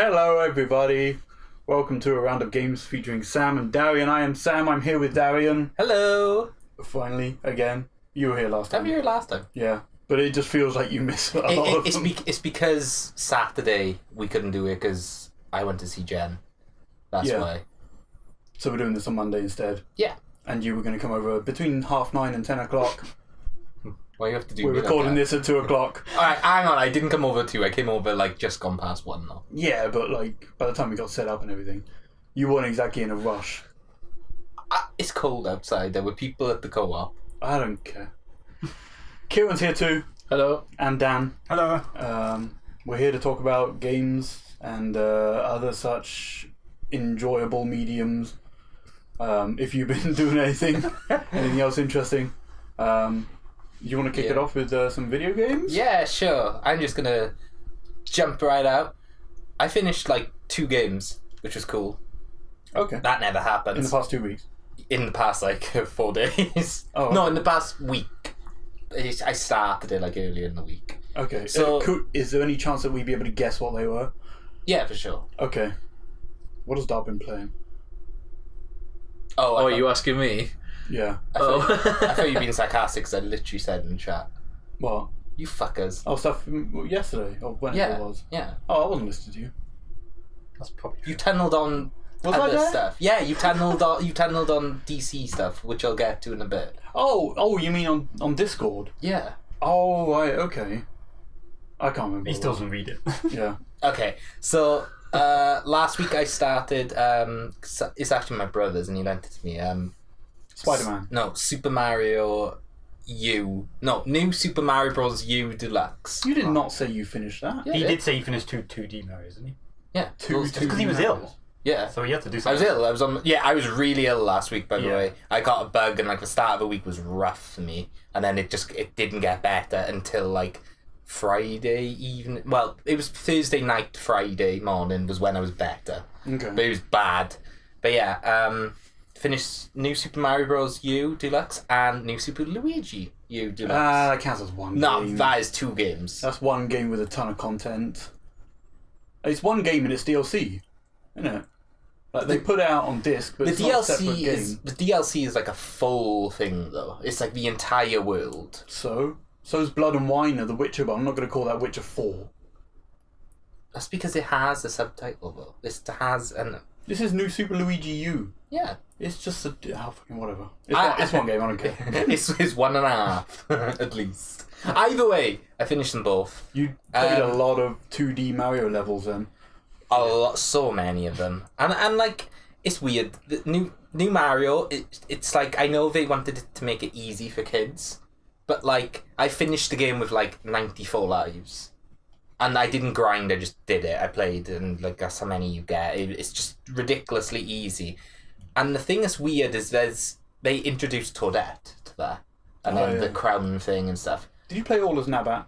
Hello everybody, welcome to a round of games featuring Sam and Darian. I am Sam, I'm here with Darian. Hello! Finally, again. You were here last time. I was here last time. Yeah, but it just feels like you miss a lot of them. It's because Saturday we couldn't do it because I went to see Jen. That's why. So we're doing this on Monday instead. Yeah. And you were going to come over between 9:30 and 10 o'clock. Well, you have to do. We're recording this at 2 o'clock. Alright, hang on, I didn't come over 2, I came over just gone past 1 though. Yeah, but by the time we got set up and everything, you weren't exactly in a rush. It's cold outside, there were people at the co-op. I don't care. Kieran's here too. Hello. And Dan. Hello. We're here to talk about games and other such enjoyable mediums. If you've been doing anything else interesting. You want to kick it off with some video games? Yeah, sure. I'm just gonna jump right out. I finished 2 games, which was cool. Okay. That never happens. In the past 2 weeks? In the past 4 days. Oh, okay. No, in the past week. I started it earlier in the week. Okay. So is there any chance that we'd be able to guess what they were? Yeah, for sure. Okay. What has Dad been playing? Oh, are you asking me? Yeah. I thought you were being sarcastic because I literally said in the chat. What? You fuckers. Oh, stuff from yesterday or whenever it was. Yeah. Oh, I wasn't listening to you. That's probably You tunneled on other stuff. Yeah, you tunneled on DC stuff, which I'll get to in a bit. Oh, you mean on Discord? Yeah. Oh, right, okay. I can't remember. He still doesn't read it. Yeah. Okay, so last week I started. It's actually my brother's, and he lent it to me. Spider-Man. No, Super Mario U. No, New Super Mario Bros. U Deluxe. You did not say you finished that. Yeah, He did say he finished two 2D Marios, didn't he? Yeah, Because he was ill, Yeah. so he had to do I something. was ill. I was on. Yeah, I was really ill last week. By the Yeah. way, I got a bug, and the start of the week was rough for me, and then it didn't get better until Friday evening. Well, it was Thursday night, Friday morning was when I was better, Okay. but it was bad. But yeah, finished New Super Mario Bros. U Deluxe and New Super Luigi U Deluxe. That counts as one No, game. that is 2 games. That's one game with a ton of content. It's one game and it's DLC, isn't it? They put it out on disc, but it's not a separate game. The DLC is a full thing though. It's the entire world. So's Blood and Wine of The Witcher, but I'm not going to call that Witcher 4. That's because it has a subtitle though. This is New Super Luigi U. Yeah. It's just fucking whatever. It's one game, I don't care. it's 1.5 at least. Either way, I finished them both. You played a lot of 2D Mario levels then. A lot, so many of them, and it's weird. The new Mario, it's I know they wanted to make it easy for kids, but I finished the game with 94 lives, and I didn't grind. I just did it. I played, and that's how many you get. It's just ridiculously easy. And the thing that's weird is they introduced Toadette to that, and then the crown thing and stuff. Did you play all as Nabat?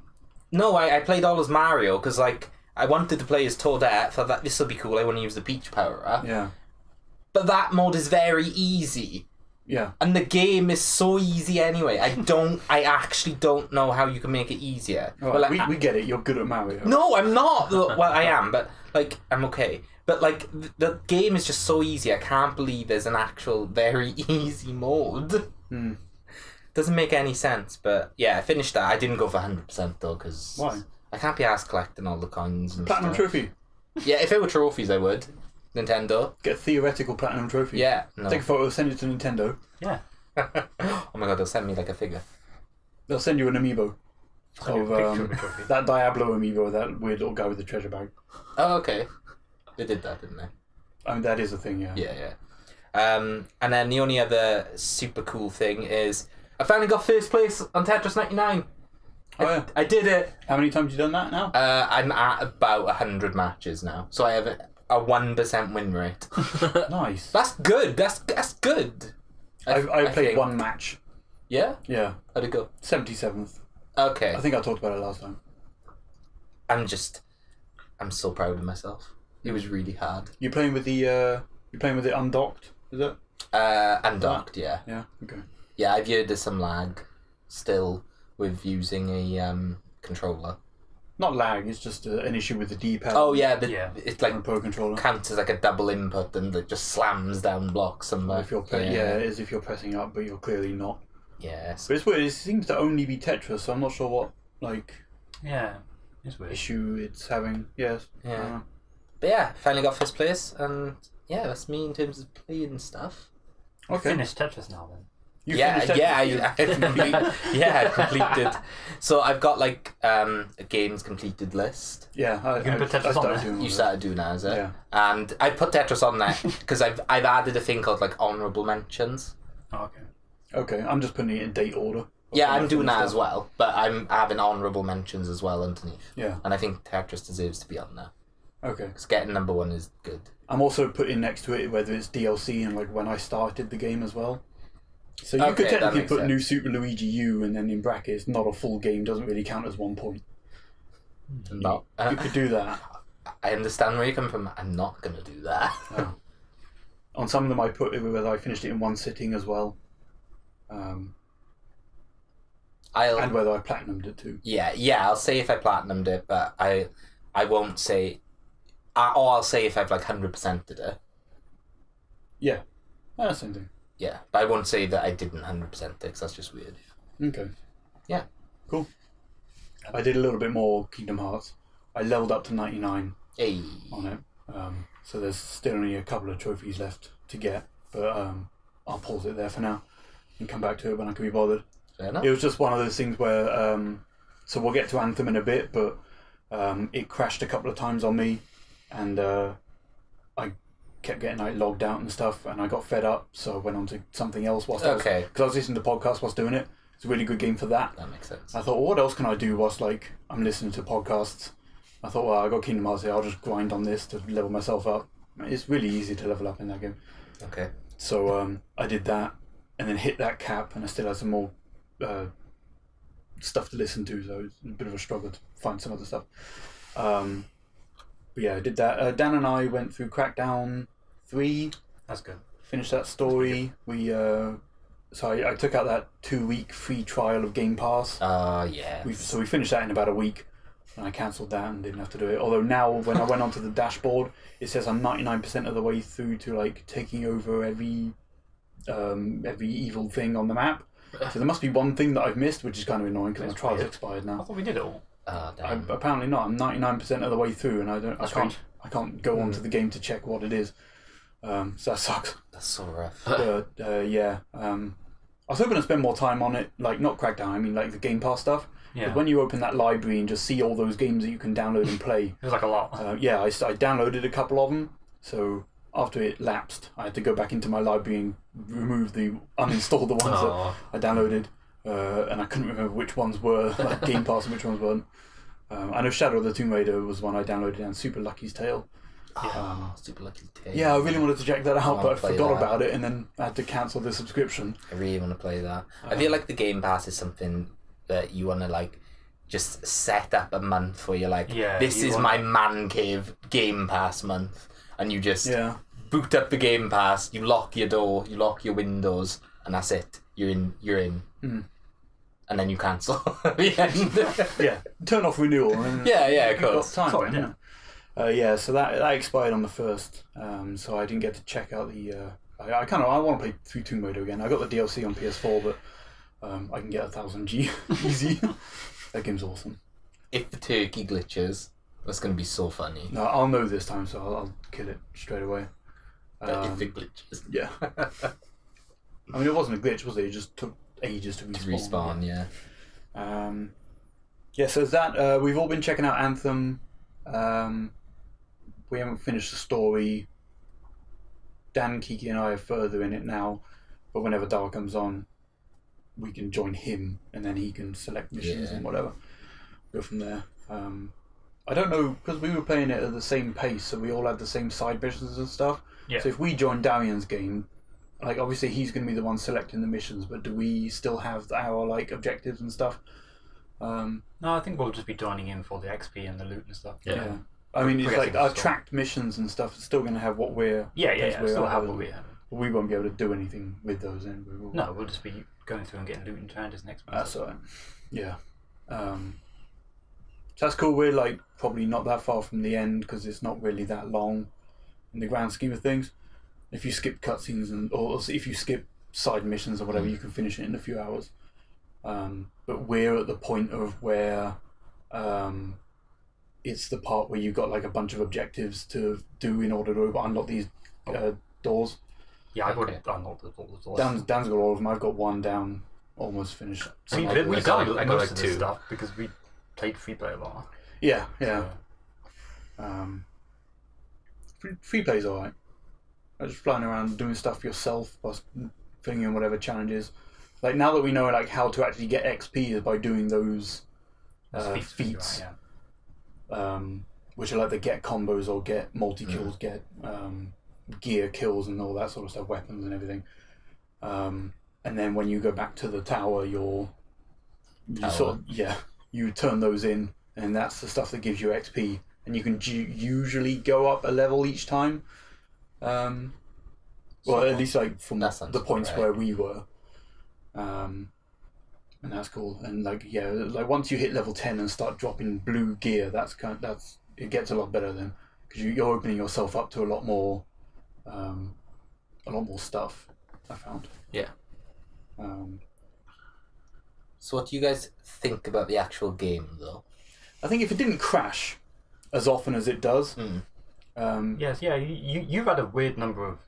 No, I played all as Mario because I wanted to play as Toadette. Thought that this will be cool. I want to use the Peach power up. Yeah. But that mode is very easy. Yeah. And the game is so easy anyway. I actually don't know how you can make it easier. Right, we get it. You're good at Mario. No, I'm not. Well, I am, but I'm okay. But the game is just so easy. I can't believe there's an actual very easy mode. Doesn't make any sense. But yeah, I finished that. I didn't go for 100% though, because why? I can't be asked collecting all the coins and Platinum stuff. trophy. Yeah, if it were trophies, I would. Nintendo. Get a theoretical platinum trophy. Yeah. No. Take a photo, send it to Nintendo. Yeah. Oh my god, they'll send me a figure. They'll send you an amiibo Picture of of the trophy. that Diablo amiibo, that weird little guy with the treasure bag. Oh, okay. They did that, didn't they? I mean, that is a thing, yeah. Yeah. And then the only other super cool thing is I finally got first place on Tetris 99. Oh, yeah. I did it. How many times have you done that now? I'm at about 100 matches now, so I have a 1% win rate. Nice. That's good. That's good. I played think. one match. Yeah? Yeah. How'd it go? 77th. Okay. I think I talked about it last time. I'm so proud of myself. It was really hard. You're playing with the undocked, is it? Undocked, yeah. Yeah, okay. Yeah, I've heard there's some lag still with using a controller. not lag. It's just an issue with the D-pad. Oh yeah, it's on like the Pro controller. counts as like a double input and it just slams down blocks somewhere. If you're as if you're pressing up, but you're clearly not. Yes. But it's weird. It seems to only be Tetris, so I'm not sure what Yeah, it's weird. issue it's having. Yes. Yeah. But yeah, finally got first place, and yeah, that's me in terms of playing stuff. Okay. Finished Tetris now then. You Yeah, finished Tetris? I completed. So I've got like a games completed list. Yeah, You can put Tetris on started there. doing all You that. started doing that, is it? Yeah. And I put Tetris on there because I've added a thing called like honourable mentions. Oh, okay. Okay, I'm just putting it in date order. Yeah, I'm doing that as well, but I'm having honourable mentions as well underneath. Yeah. And I think Tetris deserves to be on there Okay. because getting number one is good. I'm also putting next to it whether it's DLC and like when I started the game as well. So you Okay, could that technically makes put sense. New Super Luigi U and then in brackets, not a full game, doesn't really count as 1 point. No, You could do that. I understand where you come from. I'm not gonna do that. Oh. On some of them I put it whether I finished it in one sitting as well. And whether I platinumed it too. Yeah. I'll say if I platinumed it, but I won't say. Or I'll say if I've like 100%ed it. Yeah. Same thing. Yeah, but I won't say that I didn't 100% it because that's just weird. Okay. Yeah. Cool. I did a little bit more Kingdom Hearts. I leveled up to 99 Hey. on it. So there's still only a couple of trophies left to get, but I'll pause it there for now and come back to it when I can be bothered. Fair enough. It was just one of those things where, so we'll get to Anthem in a bit, but it crashed a couple of times on me, and I kept getting like logged out and stuff, and I got fed up, so I went on to something else whilst because I was listening to podcasts whilst doing it. It's a really good game for that. That makes sense. I thought, well, what else can I do whilst like I'm listening to podcasts? I thought, well, I got Kingdom Hearts here, I'll just grind on this to level myself up. It's really easy to level up in that game. Okay. So I did that, and then hit that cap, and I still had some more stuff to listen to, so it's a bit of a struggle to find some other stuff. But yeah, I did that. Dan and I went through Crackdown 3, That's good. finished that story. We so I took out that 2-week free trial of Game Pass. Yeah. So we finished that in about a week, and I cancelled that and didn't have to do it. Although now, when I went onto the dashboard, it says I'm 99% of the way through to like taking over every evil thing on the map. So there must be one thing that I've missed, which is kind of annoying because my That's trial's weird. expired I now. thought we did it all. Damn. Apparently not. I'm 99% of the way through, and I That's can't go onto the game to check what it is. So that sucks. That's so rough. But yeah, I was hoping to spend more time on it, like not Crackdown. I mean, like the Game Pass stuff. Yeah. But when you open that library and just see all those games that you can download and play, It was like a lot. yeah, I downloaded a couple of them. So after it lapsed, I had to go back into my library and uninstall the ones that I downloaded, and I couldn't remember which ones were like Game Pass and which ones weren't. I know Shadow of the Tomb Raider was one I downloaded, and Super Lucky's Tale. Super Lucky Tale. Yeah, I really wanted to check that out, wanna but I play forgot that. about it, and then I had to cancel the subscription. I really want to play that. I feel like the Game Pass is something that you want to like just set up a month where you're like, Yeah, this you is want- my man cave Game Pass month, and you just Yeah. boot up the Game Pass, you lock your door, you lock your windows, and that's it. You're in. Mm. And then you cancel at the end. Yeah, turn off renewal. And Yeah, of you've got course. time, Sorry, yeah. Yeah, so that expired on the 1st, so I didn't get to check out the. I want to play through Tomb Raider again. I got the DLC on PS4, but I can get 1000G easy. That game's awesome. If the turkey glitches, that's going to be so funny. No, I'll know this time, so I'll kill it straight away. But if it glitches. Yeah. I mean, it wasn't a glitch, was it? It just took ages to respawn. Yeah. Yeah, so is that we've all been checking out Anthem. We haven't finished the story. Dan, Kiki, and I are further in it now, but whenever Dar comes on, we can join him, and then he can select missions and whatever. Go from there. I don't know, because we were playing it at the same pace, so we all had the same side missions and stuff. Yeah. So if we join Darian's game, like obviously he's going to be the one selecting the missions, but do we still have our like objectives and stuff? No, I think we'll just be joining in for the XP and the loot and stuff. Yeah. I mean, it's Progressing like our the story. tracked missions and stuff is still going to have what we're. Yeah, we're still at, have what we have. We won't be able to do anything with those anyway. will we? No, we'll just be going through and getting loot and challenges next month. That's alright. Yeah. So that's cool. We're like probably not that far from the end because it's not really that long in the grand scheme of things. If you skip cutscenes or if you skip side missions or whatever, you can finish it in a few hours. But we're at the point of where it's the part where you've got like a bunch of objectives to do in order to unlock these doors. Yeah, I've already unlocked all the doors. Dan's got all of them. I've got one down, almost finished. I mean, I we've got done like most of this two. stuff because we played free play a lot. Yeah. So, Free play's alright. Just flying around doing stuff yourself, plus filling in whatever challenges. Like now that we know like how to actually get XP is by doing those feats, which are like the get combos or get multi kills, get gear kills and all that sort of stuff, weapons and everything. And then when you go back to the tower, you turn those in, and that's the stuff that gives you XP, and you can usually go up a level each time. Well, at least like from the points where we were. And that's cool. And like once you hit level 10 and start dropping blue gear, it gets a lot better then, because you're opening yourself up to a lot more stuff, I found. Yeah. So what do you guys think about the actual game though? I think if it didn't crash as often as it does. Yes, yeah. You've had a weird number of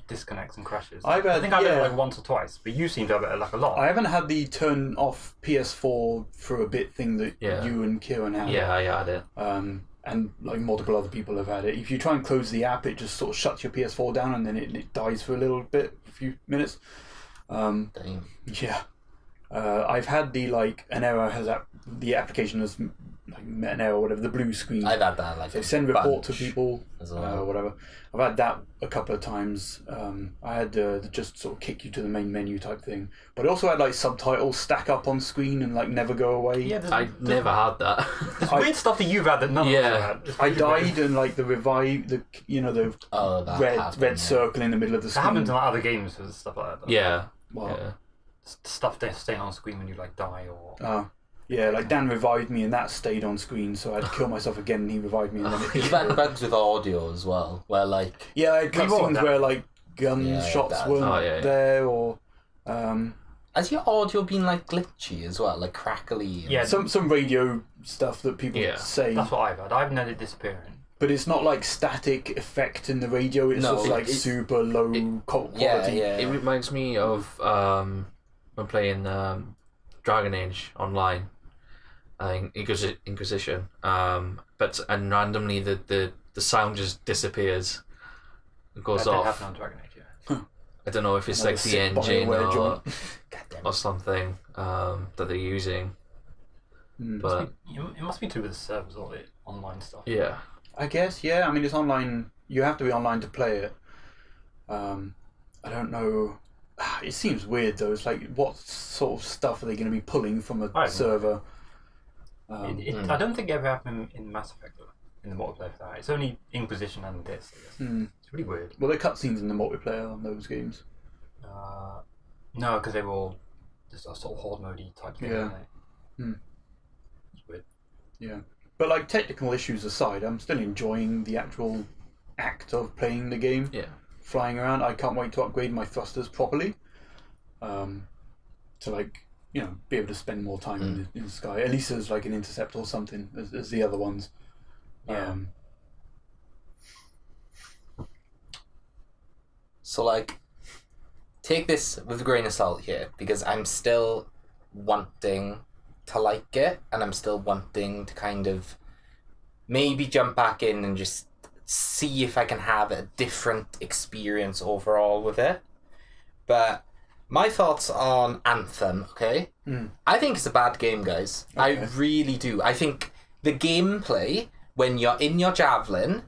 disconnects and crashes. I think I've had it like once or twice, but you seem to have it like a lot. I haven't had the turn off PS4 for a bit thing that you and Kieran had. Yeah, I had it. And like multiple other people have had it. If you try and close the app, it just sort of shuts your PS4 down, and then it dies for a few minutes. Damn. Yeah. I've had an error the application has like met an error or whatever, the blue screen. I've had that so send report to people as well. whatever. I've had that a couple of times. I had just sort of kick you to the main menu type thing, but I also had like subtitles stack up on screen and like never go away. Yeah, I never had that. There's weird stuff that you've had that none of us have had. I died and like the revive, the red circle in the middle of the screen. That happens in like other games and stuff like that. Yeah. Well, Yeah. Stuff staying on screen when you like die or. Yeah, like Dan revived me and that stayed on screen, so I had to kill myself again and he revived me and then You've had bugs with audio as well, where like... Yeah, I had cutscenes where like gunshots weren't there, or... Has your audio been like glitchy as well, like crackly? Yeah, some radio stuff that people say. That's what I've had. I've had it disappearing. But it's not like static effect in the radio, it's just like super low quality. Yeah. It reminds me of when playing Dragon Age online. I think Inquisition. And randomly the sound just disappears. It goes off. That happened on Dragon Age, yeah. I don't know if it's like the engine or something that they're using. But it must be to do with the servers or the online stuff. yeah. I guess, yeah. I mean, it's online. You have to be online to play it. I don't know. It seems weird though. It's like, what sort of stuff are they going to be pulling from a server? I don't think it ever happened in Mass Effect though, in the multiplayer for that. It's only Inquisition and this, I guess. It's really weird. Well, there are cutscenes in the multiplayer on those games. No, because they were all just a sort of horde mode type thing. Yeah. It's weird. Yeah. But like technical issues aside, I'm still enjoying the actual act of playing the game. Yeah. Flying around. I can't wait to upgrade my thrusters properly. To like, be able to spend more time in the sky. At least as like an intercept or something as the other ones. Yeah. So like, take this with a grain of salt here, because I'm still wanting to like it, and I'm still wanting to kind of maybe jump back in and just see if I can have a different experience overall with it. But my thoughts on Anthem, okay? I think it's a bad game, guys. Okay. I really do. I think the gameplay, when you're in your javelin,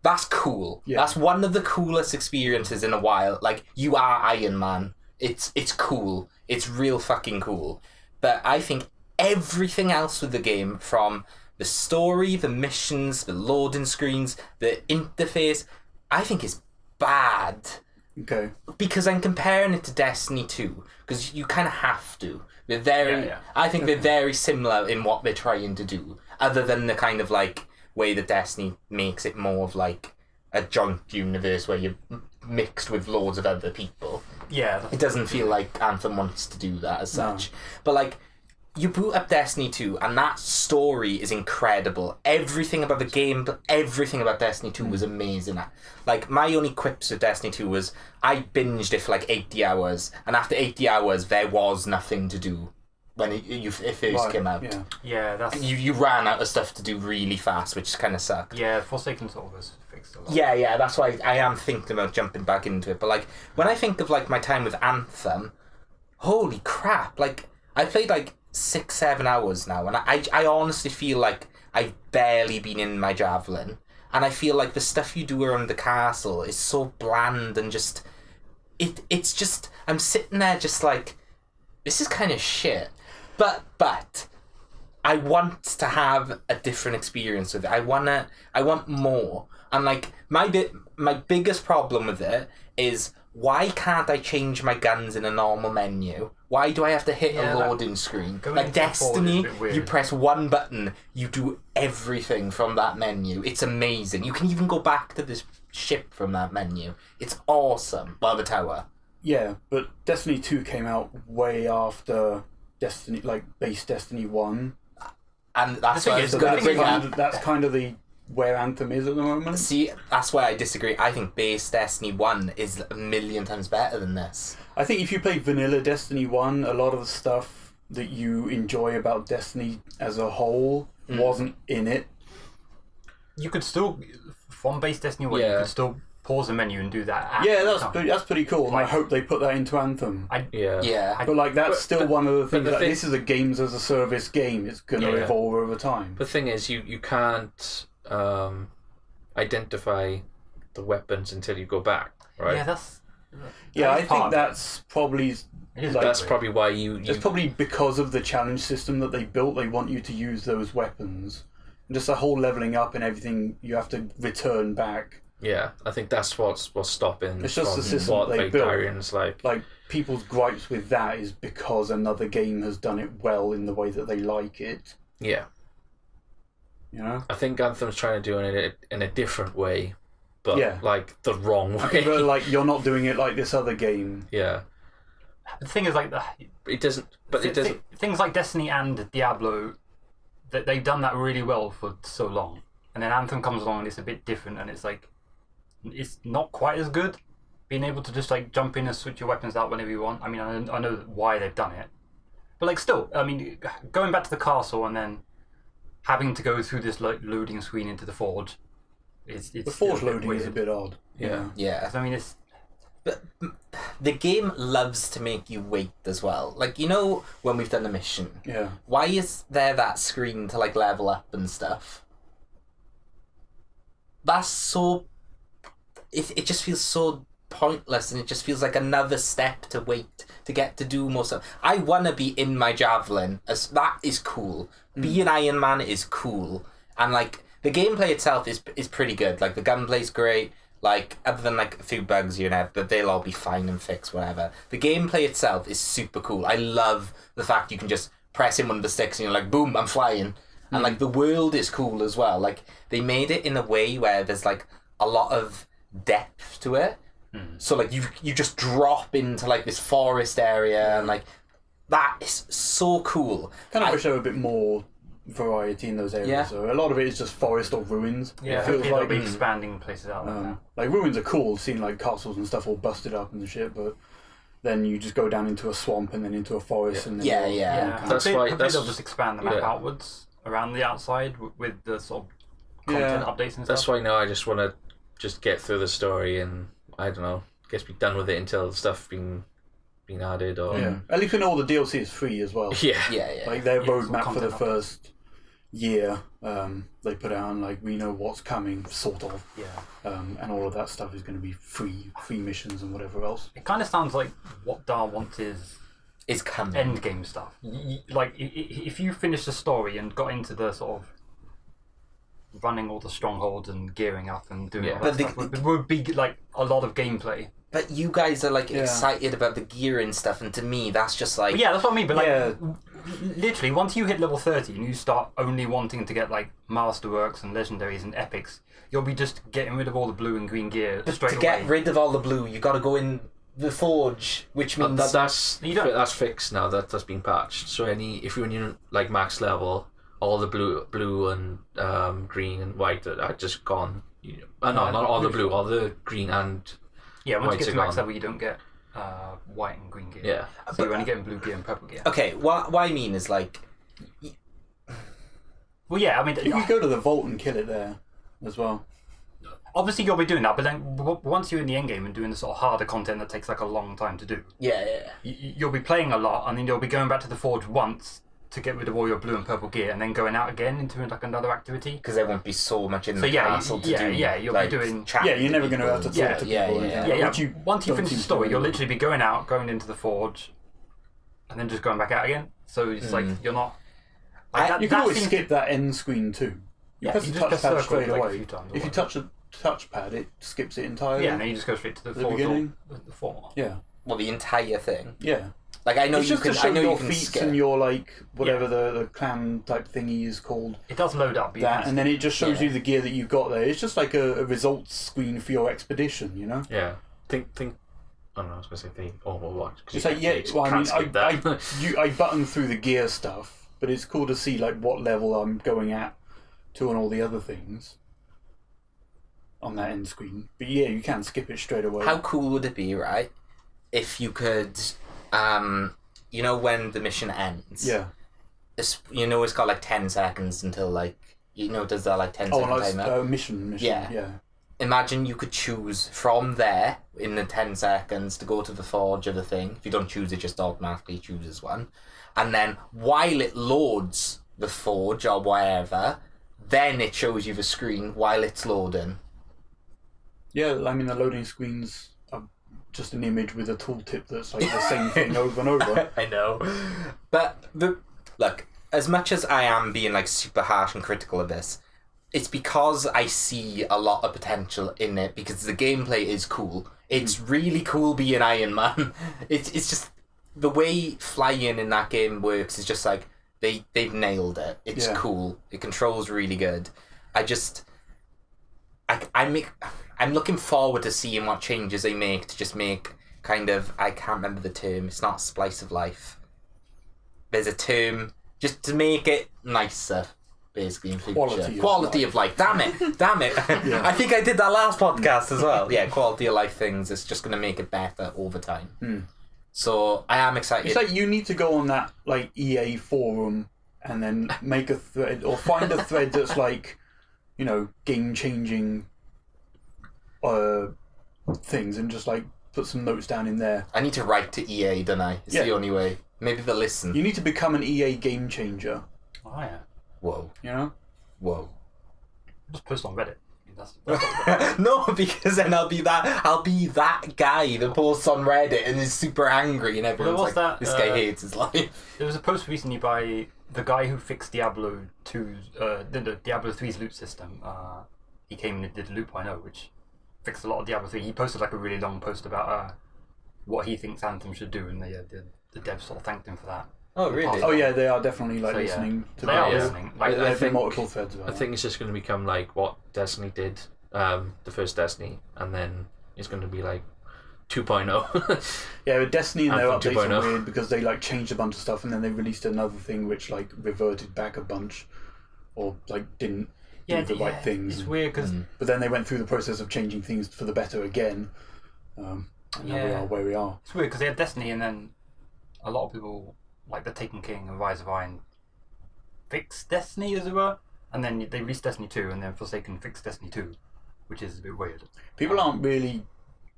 that's cool. Yeah. That's one of the coolest experiences in a while. Like, you are Iron Man. It's cool. It's real fucking cool. But I think everything else with the game, from the story, the missions, the loading screens, the interface, I think is bad. Okay. Because I'm comparing it to Destiny 2, because you kind of have to. They're very, I think they're very similar in what they're trying to do. other than the kind of like way that Destiny makes it more of like a joint universe where you're mixed with loads of other people. Yeah. It doesn't feel like Anthem wants to do that as such. But like, you boot up Destiny 2 and that story is incredible. Everything about the game, but everything about Destiny 2 was amazing. Like, my only quips with Destiny 2 was I binged it for like 80 hours, and after 80 hours there was nothing to do when it first came out. Yeah, that's... You ran out of stuff to do really fast, which kind of sucked. Yeah, Forsaken sort of was fixed a lot. Yeah, that's why I am thinking about jumping back into it. But like, when I think of like my time with Anthem, holy crap, like, I played like 6-7 hours now, and I honestly feel like I've barely been in my Javelin, and I feel like the stuff you do around the castle is so bland and just it's just, I'm sitting there just like, this is kind of shit, but I want to have a different experience with it. I want more, and like my biggest problem with it is, why can't I change my guns in a normal menu? Why do I have to hit a loading screen? Like Destiny, you press one button, you do everything from that menu. It's amazing. You can even go back to this ship from that menu. It's awesome. Well, the tower. Yeah, but Destiny 2 came out way after Destiny, like base Destiny 1. And that's why that's kind of the where Anthem is at the moment. See, that's why I disagree. I think base Destiny 1 is a million times better than this. I think if you play vanilla Destiny 1, a lot of the stuff that you enjoy about Destiny as a whole wasn't in it. You could still, from base Destiny 1, you could still pause the menu and do that. Yeah, that's pretty cool. Like, I hope they put that into Anthem. But like, that's still one of the things. Like, this is a games as a service game. It's going to evolve over time. The thing is, you can't identify the weapons until you go back, right? Yeah, I think that's probably... That's probably why you... It's probably because of the challenge system that they built. They want you to use those weapons. And just the whole leveling up and everything, you have to return back. Yeah, I think that's what's stopping. It's just the system they built. Like, people's gripes with that is because another game has done it well in the way that they like it. Yeah. You know? I think Anthem's trying to do it in a different way, but like the wrong way. But like, you're not doing it like this other game. Yeah. The thing is, like, it doesn't. But it doesn't. Things like Destiny and Diablo, that they've done that really well for so long, and then Anthem comes along and it's a bit different, and it's like, it's not quite as good. Being able to just like jump in and switch your weapons out whenever you want. I mean, I know why they've done it, but like, still, I mean, going back to the castle and then having to go through this like loading screen into the forge, it's the forge loading is a bit odd. Yeah. I mean, it's... But the game loves to make you wait as well. Like, you know, when we've done a mission, why is there that screen to like level up and stuff? That's so... It just feels so pointless, and it just feels like another step to wait to get to do more stuff. I want to be in my Javelin. That is cool. Being Iron Man is cool. And like, the gameplay itself is pretty good. Like, the gunplay's great. Like, other than like a few bugs you have, but they'll all be fine and fixed, whatever. The gameplay itself is super cool. I love the fact you can just press in one of the sticks and you're like, boom, I'm flying. And like, the world is cool as well. Like, they made it in a way where there's like a lot of depth to it. So like, you just drop into like this forest area, and like, that is so cool. I wish there were a bit more variety in those areas. So a lot of it is just forest or ruins. Yeah, it feels like be expanding places out like that. Like, ruins are cool, seeing like castles and stuff all busted up and shit, but then you just go down into a swamp and then into a forest. And then That's why they'll just expand the map outwards around the outside with the sort of content updates and stuff. That's why now I just want to just get through the story and, I don't know, guess be done with it until stuff being added. Or at least we know all the DLC is free as well. Like, their roadmap for the first year, they put out, and like, we know what's coming, sort of. And all of that stuff is going to be free missions and whatever else. It kind of sounds like what Dar wants is coming. End game stuff. Like, if you finish the story and got into the sort of running all the strongholds and gearing up and doing all that stuff, would be like a lot of gameplay. But you guys are like excited about the gear and stuff, and to me that's just like... But yeah, that's what I mean, but like, literally, once you hit level 30 and you start only wanting to get like masterworks and legendaries and epics, you'll be just getting rid of all the blue and green gear straight to away. get rid of all the blue, you got to go in the forge, which means that's fixed now. That's been patched. So if you're in like max level, all the blue and green and white are just gone. Not all the blue, all the green and once you get to max gone. level, you don't get white and green gear. Yeah. So you're only getting blue gear and purple gear. Okay, what I mean is like... Well, yeah, I mean... You could go to the vault and kill it there as well. Obviously, you'll be doing that, but then once you're in the end game and doing the sort of harder content that takes like a long time to do, you'll be playing a lot, and then you'll be going back to the forge once to get rid of all your blue and purple gear, and then going out again into like another activity. Because there won't be so much in the castle to do. You'll like, be doing. Yeah, you're never going to have to talk to people. Once you finish the story, you'll literally be going out, going into the forge, and then just going back out again. So it's like you're not. Like you can always skip that end screen too. You press the touchpad straight away. If you touch the touchpad, it skips it entirely. Yeah, and then you just go straight to the forge beginning. The form. Yeah. Well, the entire thing. Yeah. Like I know it's you just can. to show I know your you can feats skip. and your like whatever the clan type thingy is called. It does load up. That and then it just shows you the gear that you've got there. It's just like a results screen for your expedition, you know. Yeah. Think. I don't know. I was going to say think. Oh, well, what? It's like I button through the gear stuff, but it's cool to see like what level I'm going at to and all the other things on that end screen. But yeah, you can skip it straight away. How cool would it be, right? If you could, you know, when the mission ends. Yeah. It's got like 10 seconds until like does that like 10 second timer? Mission. Yeah. Imagine you could choose from there in the 10 seconds to go to the forge of the thing. If you don't choose it, just automatically chooses one. And then while it loads the forge or wherever, then it shows you the screen while it's loading. Yeah, I mean the loading screens are just an image with a tooltip that's like the same thing over and over. I know. But look, as much as I am being like super harsh and critical of this, it's because I see a lot of potential in it because the gameplay is cool. It's really cool being Iron Man. It's just the way flying in that game works is just like they've nailed it. It's cool. It controls really good. I'm looking forward to seeing what changes they make to just make kind of, I can't remember the term. It's not splice of life. There's a term just to make it nicer. Basically in future. Quality of life. Damn it. Yeah. I think I did that last podcast as well. Yeah, quality of life things. It's just going to make it better over time. So I am excited. It's like you need to go on that like EA forum and then make a thread or find a thread that's like, game changing things and just like put some notes down in there. I need to write to EA, don't I? It's the only way. Maybe they'll listen. You need to become an EA game changer. Oh yeah. Whoa. Whoa. Just post on Reddit. No, because then I'll be that guy that posts on Reddit and is super angry and everyone's like, this guy hates his life. There was a post recently by the guy who fixed Diablo 2's, the Diablo 3's loot system. He came and did Loot 1.0, which fixed a lot of Diablo 3. He posted like a really long post about what he thinks Anthem should do, and the devs sort of thanked him for that. Oh really? Oh yeah, they are definitely listening to that. They are listening. Like, There's been multiple threads about I think it's just going to become like what Destiny did, the first Destiny, and then it's going to be like 2.0. Yeah, with Destiny and their Anthem updates are 2.0. weird because they like changed a bunch of stuff and then they released another thing which like reverted back a bunch or like didn't do the right things. It's weird because but then they went through the process of changing things for the better again. And now we are where we are. It's weird because they had Destiny and then a lot of people like the Taken King and Rise of Iron fixed Destiny as it were, and then they released Destiny 2 and then Forsaken fixed Destiny 2, which is a bit weird. People aren't really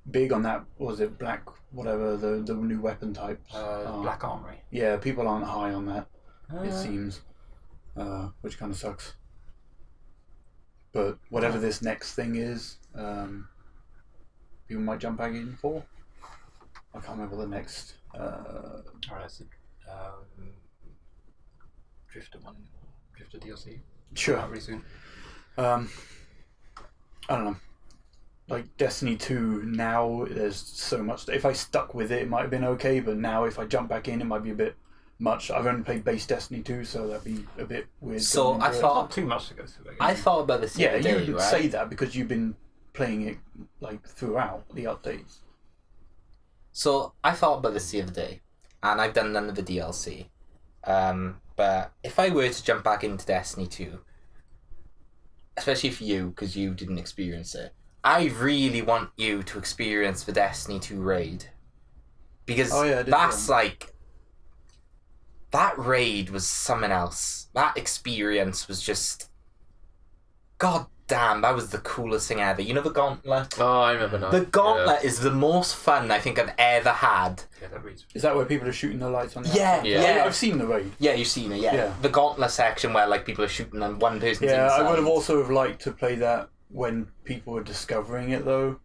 big on that, what was it, black, whatever, the new weapon type. Black Armory. Yeah, people aren't high on that, it seems, which kind of sucks. But whatever this next thing is, people might jump back in for. I can't remember the next. Alright, it's Drifter DLC. Sure. Out really soon. I don't know. Like Destiny 2 now, there's so much. If I stuck with it, it might have been okay. But now, if I jump back in, it might be a bit much. I've only played base Destiny 2, so that'd be a bit weird. So going I into it. thought- Not too much to go through. I thought about this the Yeah, other day, you would right? say that because you've been playing it like throughout the updates. So I thought about this the other day, and I've done none of the DLC. But if I were to jump back into Destiny 2, especially for you, because you didn't experience it, I really want you to experience the Destiny 2 raid. Because that's like... That raid was something else. That experience was just... God damn, that was the coolest thing ever. You know the Gauntlet? Oh, I remember now. The Gauntlet is the most fun I think I've ever had. Yeah, that reads. Is that where people are shooting the lights on the Yeah, outside? yeah. I've seen the raid. Yeah, you've seen it, yeah. Yeah. The Gauntlet section where like people are shooting and one person's Yeah, inside. I would have also have liked to play that when people were discovering it though.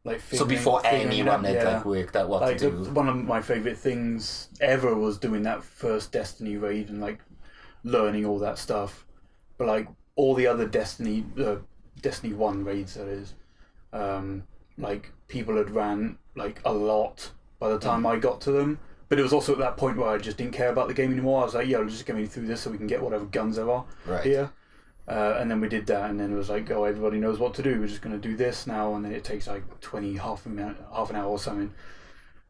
Like So before figuring anyone it had out, like worked out what like to do. one of my favourite things ever was doing that first Destiny raid and like learning all that stuff. But like all the other Destiny 1 raids, that is, like people had ran like a lot by the time I got to them. But it was also at that point where I just didn't care about the game anymore. I was like, yeah, just get me through this so we can get whatever guns there are Right. here. And then we did that, and then it was like, oh, everybody knows what to do. We're just going to do this now, and then it takes like half an hour or something,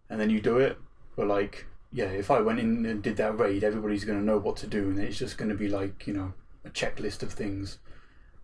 and then you do it. But like, yeah, if I went in and did that raid, everybody's going to know what to do, and it's just going to be like, you know, a checklist of things.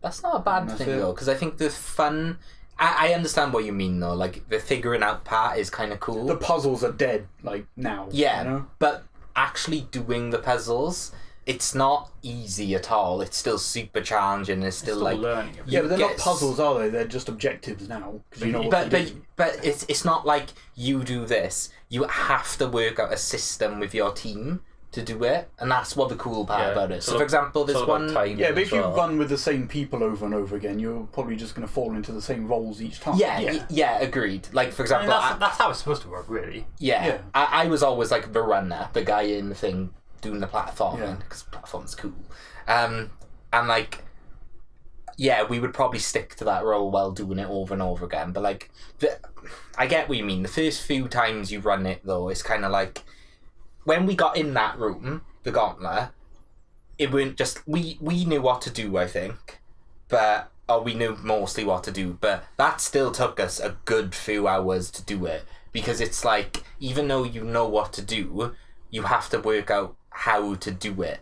That's not a bad That's thing it. though, because I think the fun... I understand what you mean though, like the figuring out part is kind of cool. The puzzles are dead, like, now. Yeah, You know? but actually doing the puzzles, it's not easy at all. It's still super challenging. It's still like learning. Yeah, but they're get not puzzles, are they? They're just objectives now. 'Cause you know what But to do. it's not like you do this. You have to work out a system with your team to do it, and that's what the cool part Yeah. about it. It's So, all- for example, it's this all about one. timing Yeah, but as if you well. run with the same people over and over again, you're probably just going to fall into the same roles each time. Yeah, agreed. Like for I example, mean, that's how it's supposed to work, really. Yeah. I was always like the runner, the guy in the thing doing the platforming Yeah. because platform's cool. And like, yeah, we would probably stick to that role while doing it over and over again. But like, I get what you mean. The first few times you run it though, it's kind of like when we got in that room, the Gauntlet. It weren't just we knew what to do, I think, but we knew mostly what to do. But that still took us a good few hours to do it because it's like even though you know what to do, you have to work out how to do it.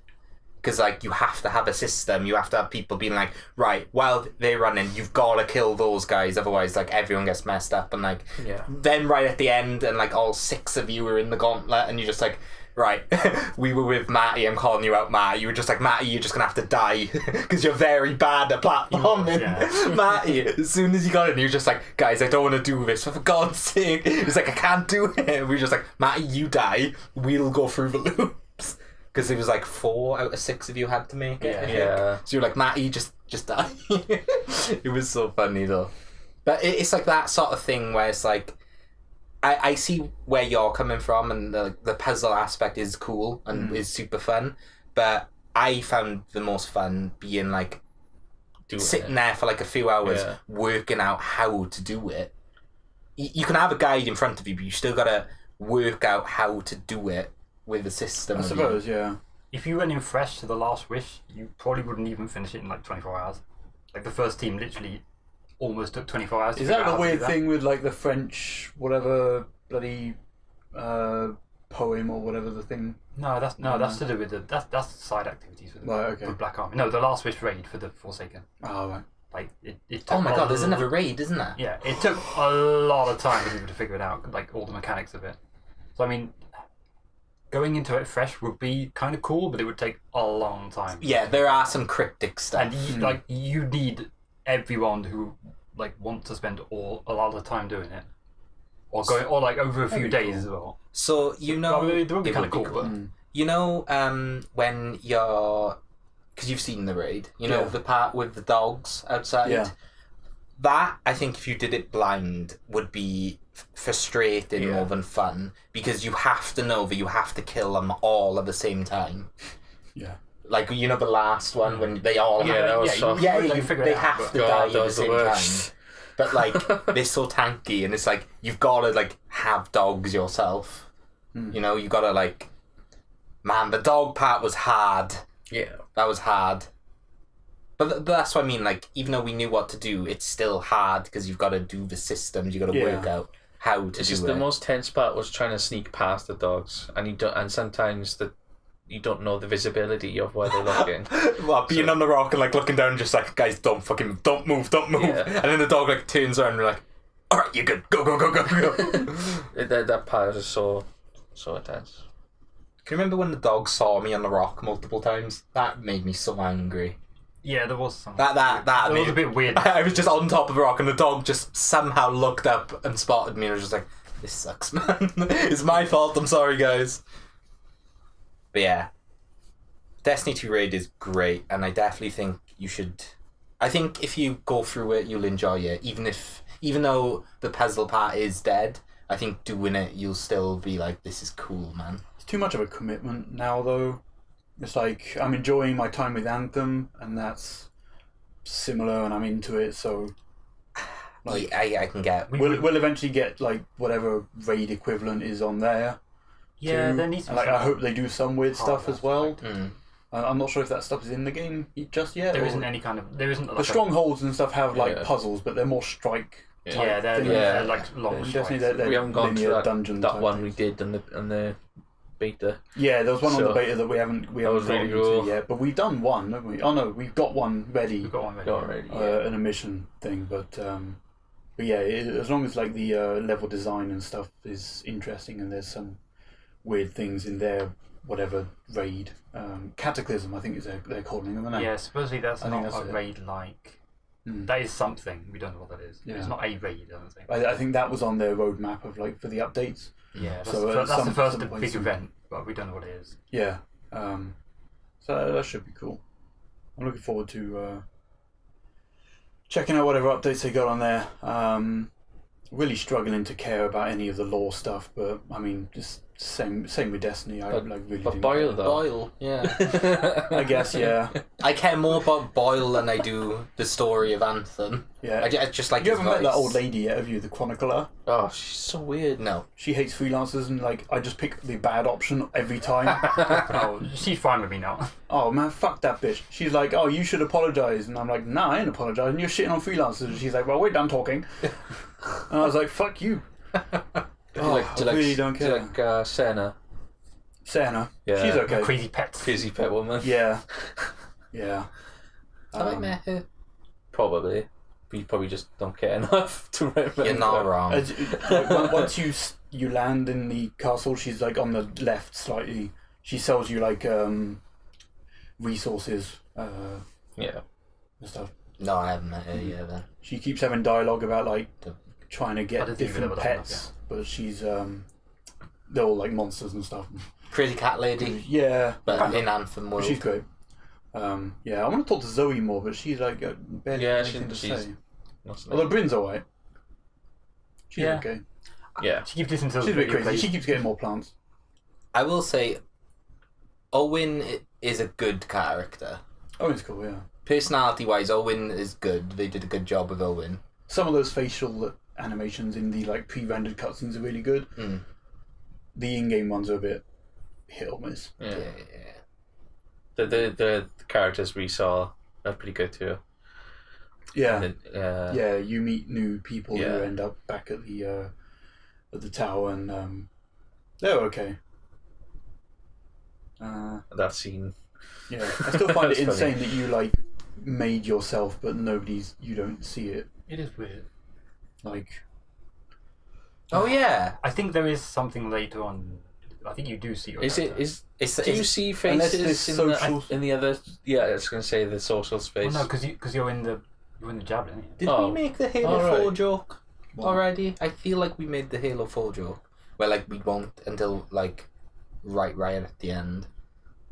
Because like you have to have a system, you have to have people being like, right, while they're running, you've got to kill those guys, otherwise like everyone gets messed up. And like then right at the end, and like all 6 of you are in the Gauntlet, and you're just like, right, we were with Matty, I'm calling you out, Matty. You were just like, Matty, you're just gonna have to die because you're very bad at platforming. Yeah. Matty, as soon as you got in, you were just like, guys, I don't want to do this, for God's sake. He's like, I can't do it. We were just like, Matty, you die, we'll go through the loops. Because it was like 4 out of 6 of you had to make it. I think. Yeah. So you're like, Matty, just die. It was so funny though. But it's like that sort of thing where it's like, I see where you're coming from, and the puzzle aspect is cool and is super fun. But I found the most fun being like sitting there for like a few hours working out how to do it. You can have a guide in front of you, but you still gotta work out how to do it with the system. I suppose, yeah. If you went in fresh to the Last Wish, you probably wouldn't even finish it in like 24 hours. Like the first team literally almost took 24 hours. Is that the weird thing with like the French, whatever bloody poem or whatever the thing? No, that's to do with that's side activities with, Right, okay. with Black Army. No, the Last Wish raid for the Forsaken. Oh, right. Like it took Oh my god, there's a- another raid, isn't there? Yeah, it took a lot of time for people to figure it out, like all the mechanics of it. So I mean, going into it fresh would be kind of cool, but it would take a long time. Yeah, there are some cryptic stuff. And you need everyone who like wants to spend a lot of time doing it, or going or like over a few days as well. So you know, Well, it would be it kind of would cool. be But You know, when you're, because you've seen the raid, you know Yeah. the part with the dogs outside. Yeah. That I think if you did it blind would be frustrating Yeah. more than fun, because you have to know that you have to kill them all at the same time. Yeah. Like you know the last one when they all Yeah, that was so- yeah, you like, figure it they out, have but- to God, die at that the was the same worst. time. But like they're so tanky, and it's like you've got to like have dogs yourself. You know, you got to like Man, the dog part was hard. Yeah. That was hard. But that's what I mean. Like, even though we knew what to do, it's still hard because you've got to do the systems. You've got to work out how to It's do just it. the most tense part was trying to sneak past the dogs, and you don't. And sometimes you don't know the visibility of where they're looking. Well, being on the rock and like looking down, just like, guys, don't move. Yeah. And then the dog like turns around and we're like, all right, you're good. Go. that part is so intense. Can you remember when the dog saw me on the rock multiple times? That made me so angry. Yeah, there was some. That It was a bit weird. I was just on top of a rock and the dog just somehow looked up and spotted me and I was just like, this sucks, man. It's my fault. I'm sorry, guys. But yeah, Destiny 2 Raid is great, and I definitely think you should. I think if you go through it, you'll enjoy it. Even though the puzzle part is dead, I think doing it, you'll still be like, this is cool, man. It's too much of a commitment now, though. It's like I'm enjoying my time with Anthem, and that's similar, and I'm into it. So, like, I can get. we'll eventually get like whatever raid equivalent is on there. Yeah, too. there needs to be And, like, some- I hope they do some weird stuff as well. Mm. I'm not sure if that stuff is in the game just yet. There or- isn't any kind of. There isn't like The strongholds and stuff have like Yeah. puzzles, but they're more strike. Yeah, they're, things. they're like long And strikes. Destiny, they're We haven't gone linear through that dungeon that type one things. we did on the beta. Yeah, there was one on the So, beta that we haven't was gotten really into cool. yet, but we've done one, haven't we? Oh no, we've got one ready, We've got one ready. Already. an emission thing, but yeah, as long as like the level design and stuff is interesting, and there's some weird things in there, whatever raid, Cataclysm, I think is they're calling them, aren't they? Yeah, supposedly that's I think not that's a it. raid like. Hmm. That is something. We don't know what that is. Yeah. It's not a raid, I don't think. I think that was on their roadmap of like for the updates. Yeah, that's, So, that's some- the first some point big soon. event, but we don't know what it is. Yeah, so that should be cool. I'm looking forward to checking out whatever updates they got on there. Really struggling to care about any of the lore stuff, but I mean, just same with Destiny. I But- like really. But didn't Boyle care. though. Boyle, yeah. I guess, yeah, I care more about Boyle than I do the story of Anthem. yeah. I just like You his haven't met voice. that old lady yet, have you? The chronicler. Oh, she's so weird. No. She hates freelancers, and like I just pick the bad option every time. Oh, she's fine with me now. Oh man, fuck that bitch. She's like, oh, you should apologise, and I'm like, nah, I ain't apologising. You're shitting on freelancers. And she's like, well, we're done talking. And I was like, fuck you. Oh, I really don't Do you care. like Senna, Senna, Yeah. she's okay. Crazy pets. crazy pet woman? Yeah, yeah. Have I met her? Probably. But you probably just don't care enough to remember. You're not wrong. Like, once you land in the castle, she's like on the left slightly. She sells you like resources Yeah. and stuff. No, I haven't met her yet then. She keeps having dialogue about like trying to I get didn't think different we ever done pets, but she's they're all like monsters and stuff. Crazy cat lady, Yeah, but in Anthem world. she's great. Yeah, I want to talk to Zoe more, but she's like barely Yeah, anything to she's- say. Not Although Bryn's alright. She's Yeah. okay. yeah. She keeps listening to She's a bit crazy. She keeps getting more plants. I will say, Owen is a good character. Oh, it's cool, yeah. Personality-wise, Owen is good. They did a good job with Owen. Some of those facial animations in the like pre-rendered cutscenes are really good. Mm. The in-game ones are a bit hit or miss. Yeah. Yeah. The characters we saw are pretty good too. Yeah, And then, yeah. You meet new people Yeah. who end up back at the tower, and they're okay. That scene. Yeah, I still find it That's funny. insane that you like made yourself, but you don't see it. It is weird. Like, Oh yeah. I think there is something later on. I think you do see. Your Is it character. is? It's Do you see unless faces there's in the, social- in the other? Yeah, I was gonna say the social Well, space. no, because you're in the javelin. Aren't you? Did Oh. we make the Halo Alright. 4 joke What? already? I feel like we made the Halo 4 joke. Well, like we won't until like right at the end.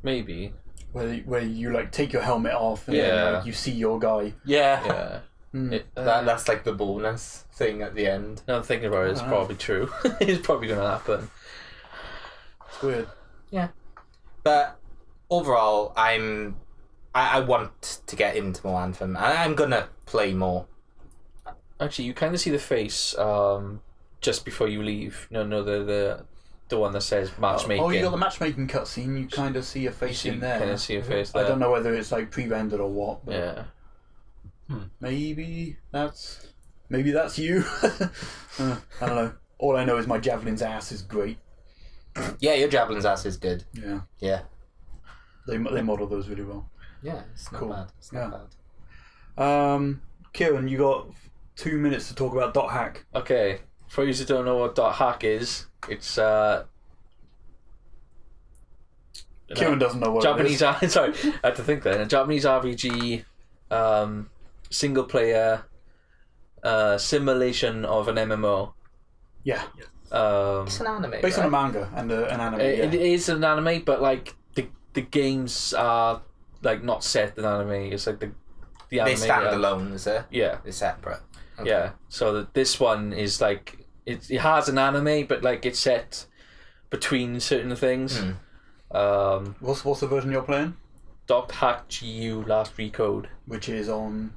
Maybe. where you like take your helmet off and Yeah. then like, you see your guy. Yeah. Yeah. Hmm. It, That's like the bonus thing at the end. now I'm thinking about it, it's I don't know. probably true. It's probably gonna happen. It's weird. But overall, I want to get into more Anthem, and I'm gonna play more. Actually, you kind of see the face just before you leave. No, the the one that says matchmaking. Oh, you got the matchmaking cutscene. You kind of see a face in there. Kind of see a face there. I don't know whether it's like pre-rendered or what. But Yeah. maybe that's you. I don't know. All I know is my javelin's ass is great. Yeah, your javelin's ass is good. Yeah. Yeah. They model those really well. Yeah, it's not Cool. bad. It's not Yeah. bad. Kieran, you got 2 minutes to talk about .hack. Okay. For those who don't know what .hack is, it's Kieran doesn't know what Japanese. it is. Sorry, I had to think then. A Japanese RPG, single player, simulation of an MMO. Yeah. It's an anime. Based on a right? manga and an anime. It yeah. is an anime, but like the games are like not set in anime. It's like the anime. They stand alone, is it? Yeah. They're separate. Okay. Yeah. So this one is like it has an anime, but like it's set between certain things. What's the version you're playing? .hack GU Last Recode, Which is on...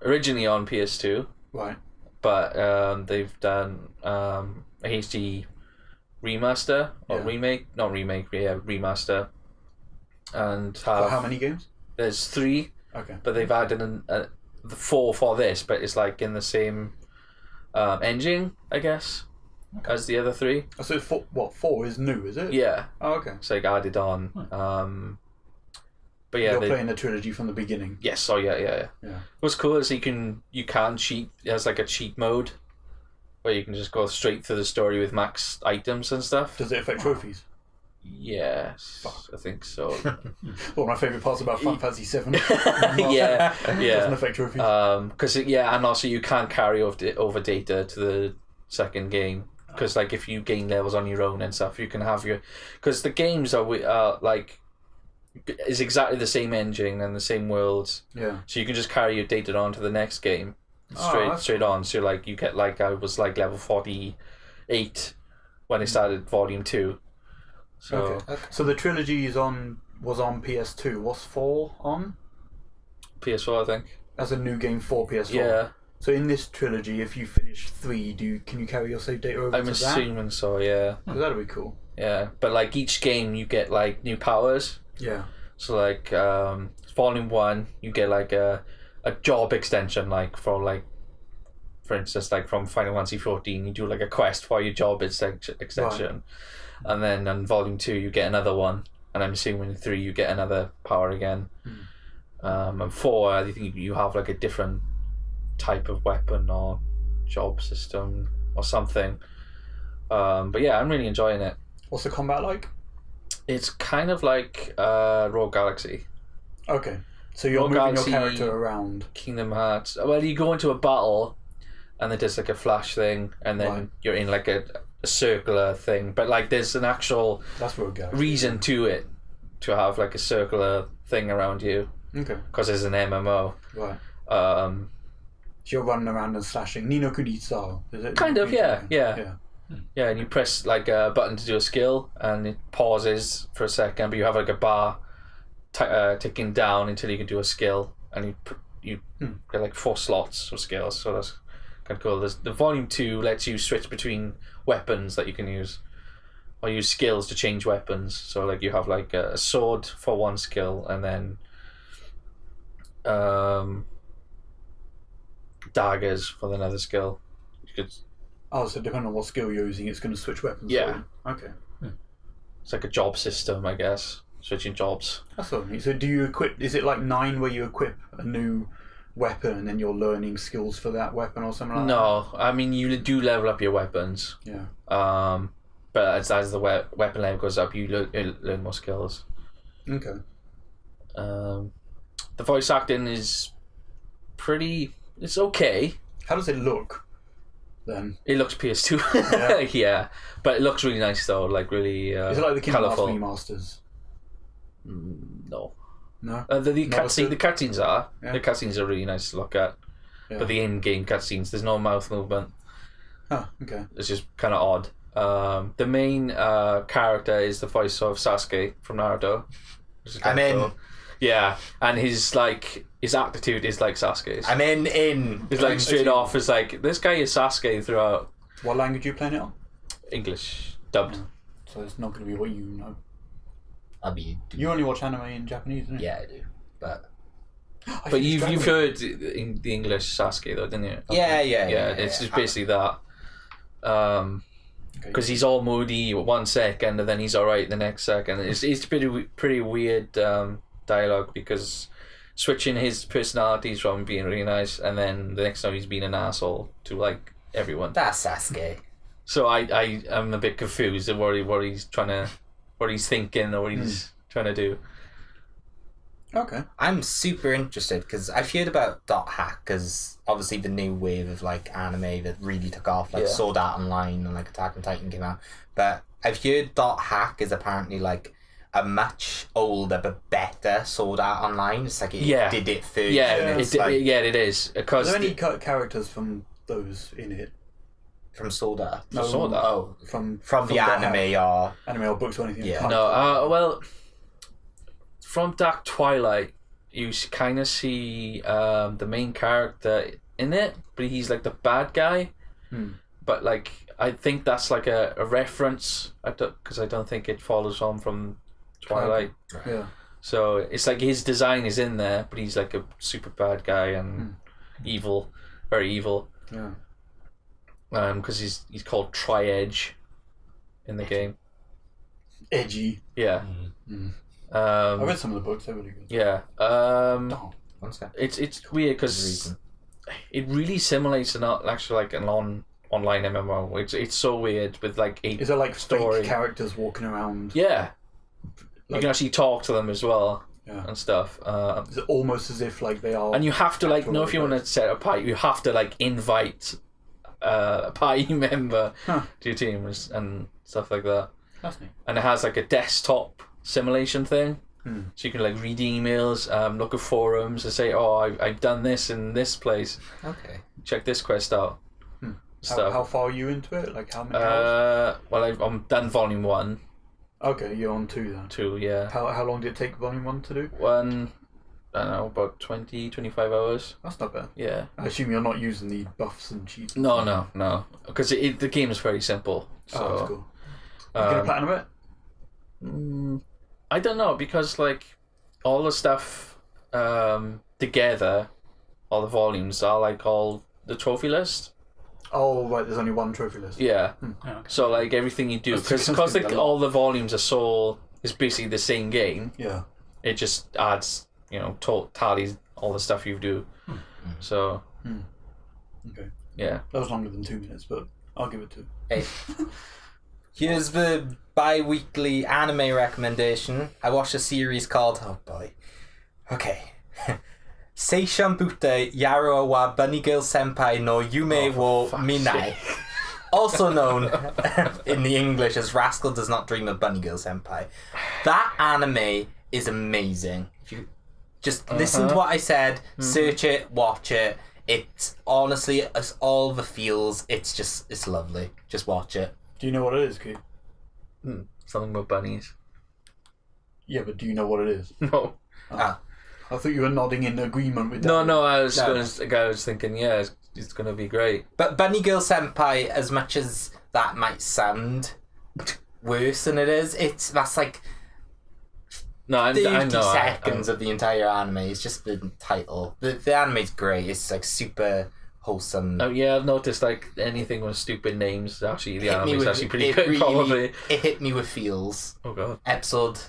originally on PS2, Right. but they've done a HD remaster or remaster, and For how many games? there's 3, Okay. but they've added the 4 for this, but it's like in the same engine, I guess, as the other 3. So 4 is new, is it? Yeah, Oh, okay. it's like added on. But yeah, You're playing the trilogy from the beginning. yes, oh yeah. Yeah. What's cool is you can cheat. It has like a cheat mode where you can just go straight through the story with max items and stuff. Does it affect trophies? Yes, I think so. One of my favourite parts about Final Fantasy VII. yeah. Doesn't affect trophies. Because and also you can't carry over data to the second game. Because like if you gain levels on your own and stuff, you can have because the games are like is exactly the same engine and the same worlds. Yeah. So you can just carry your data on to the next game Oh, straight on. So like you get like I was like level 48 when I started volume 2. So Okay. So the trilogy was on PS2. What's 4 on? PS4 I think. As a new game for PS4. Yeah. So in this trilogy, if you finish 3, can you carry your save data over I'm to assuming so, yeah. that? That'd be cool. Yeah. But like each game you get like new powers. Yeah. So like volume 1 you get like a job extension like for instance like from Final Fantasy 14 you do like a quest for your job extension. Right. And then in volume 2 you get another one, and I'm assuming in 3 you get another power again. And 4 I think you have like a different type of weapon or job system or something. But yeah, I'm really enjoying it. What's the combat like? It's kind of like Rogue Galaxy, Okay. So you're Rogue moving Galaxy, your character around. Kingdom Hearts. Well, you go into a battle and it does like a flash thing, and then Right. you're in like a circular thing, but like there's an actual That's Rogue Galaxy. reason to it to have like a circular thing around you Okay. because it's an MMO. Right. So So you're running around and slashing. Ni no Kuni style, is it? Kind of, yeah. Yeah. yeah, and you press like a button to do a skill, and it pauses for a second, but you have like a bar ticking down until you can do a skill, and you get like 4 slots of skills. So that's kind of cool. The volume 2 lets you switch between weapons that you can use, or use skills to change weapons. So like you have like a sword for one skill, and then daggers for another skill. You could. Oh, so depending on what skill you're using, it's going to switch weapons. Yeah. For you. Okay. It's like a job system, I guess. Switching jobs. That's what I mean. So do you equip? Is it like 9 where you equip a new weapon and then you're learning skills for that weapon or something like that? No, I mean you do level up your weapons. Yeah. But as the weapon level goes up, you learn more skills. Okay. The voice acting is pretty. It's okay. How does it look then? It looks PS2. Yeah, but it looks really nice though. Like really. Is it like the Kingdom Hearts colourful. remasters? No. No. The Not cutscene. at The cutscenes are. Yeah. The cutscenes are really nice to look at. Yeah. But the in-game cutscenes, there's no mouth movement. Oh, okay. It's just kind of odd. The main character is the voice of Sasuke from Naruto. which is I'm kinda in. cool. Yeah, and his attitude is like Sasuke's. I'm in. It's like straight off. It's like this guy is Sasuke throughout. What language are you playing it on? English. dubbed. So it's not going to be what you know. You only watch anime in Japanese, don't you? Yeah, I do. But But you've heard the English Sasuke though, didn't you? Yeah. It's just basically that. Because he's all moody 1 second and then he's alright the next second. It's pretty weird dialogue, because switching his personalities from being really nice and then the next time he's being an asshole to like everyone. That's Sasuke. So I'm a bit confused at what he's thinking or what he's trying to do. Okay. I'm super interested because I've heard about Dot Hack, because obviously the new wave of like anime that really took off, like Sword Art Online and like Attack on Titan came out. But I've heard Dot Hack is apparently like a much older but better Sword Art Online. It's like it did it first. It is. Are there any characters from those in it? From Sword Art? No, Sword Art. Oh, from the anime or books or anything? Yeah. No, well, from Dark Twilight, you kind of see the main character in it, but he's like the bad guy. But like, I think that's like a reference, because I don't think it follows on from Twilight. Yeah. So it's like his design is in there, but he's like a super bad guy and evil, very evil. Yeah. Because he's called Tri-Edge in the game. Edgy. Yeah. I read some of the books. They're really good. Yeah. one second. It's weird because it really simulates actually like an online MMO. It's so weird with like a Is there like story fake characters walking around? Yeah. You can actually talk to them as well and stuff. It's almost as if like they are. And you have to like if you want to set a party, you have to like invite a party member to your team and stuff like that. That's neat. And it has like a desktop simulation thing, so you can like read emails, look at forums and say, "Oh, I've done this in this place. Okay, check this quest out." How far are you into it? Like how many hours? Well, I'm done volume 1. Okay, you're on 2 then. 2, yeah. How long did it take volume 1 to do? I don't know, about 20-25 hours. That's not bad. Yeah. I assume you're not using the buffs and cheats. No, because the game is very simple. So, that's cool. Are you gonna platinum it? I don't know, because like all the stuff together, all the volumes are like all the trophy list. Oh right, there's only one trophy list. Yeah. Okay. So like everything you do, because like all the volumes is basically the same game. Yeah. It just adds, tallies all the stuff you do. So. Okay. Yeah. That was longer than 2 minutes, but I'll give it 2. Hey. Here's the bi-weekly anime recommendation. I watched a series called okay. Seishun Butte Yaro wa Bunny Girl Senpai no Yume wo Minai. Also known in the English as Rascal Does Not Dream of Bunny Girl Senpai. That anime is amazing. If you just listen to what I said, search it, watch it. It's honestly, it's all the feels. It's lovely. Just watch it. Do you know what it is, Keith? Something about bunnies. Yeah, but do you know what it is? No. I thought you were nodding in agreement with that. No, I was thinking, yeah, it's going to be great. But Bunny Girl Senpai, as much as that might sound worse than it is, that's like 30 seconds of the entire anime. It's just the title. The anime's great. It's like super wholesome. Oh yeah, I've noticed like anything with stupid names, actually the anime's actually pretty good. Really, probably it hit me with feels. Oh god. Episode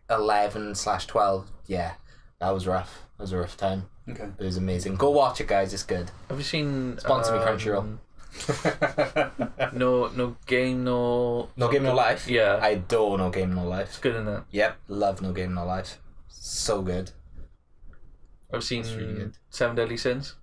11/12. Yeah, that was rough. That was a rough time. Okay. It was amazing. Go watch it, guys. It's good. Have you seen Sponsor me, Crunchyroll. No Game No Life? Yeah. I adore No Game No Life. It's good, isn't it? Yep, love No Game No Life. So good. I've seen really good. 7 Deadly Sins.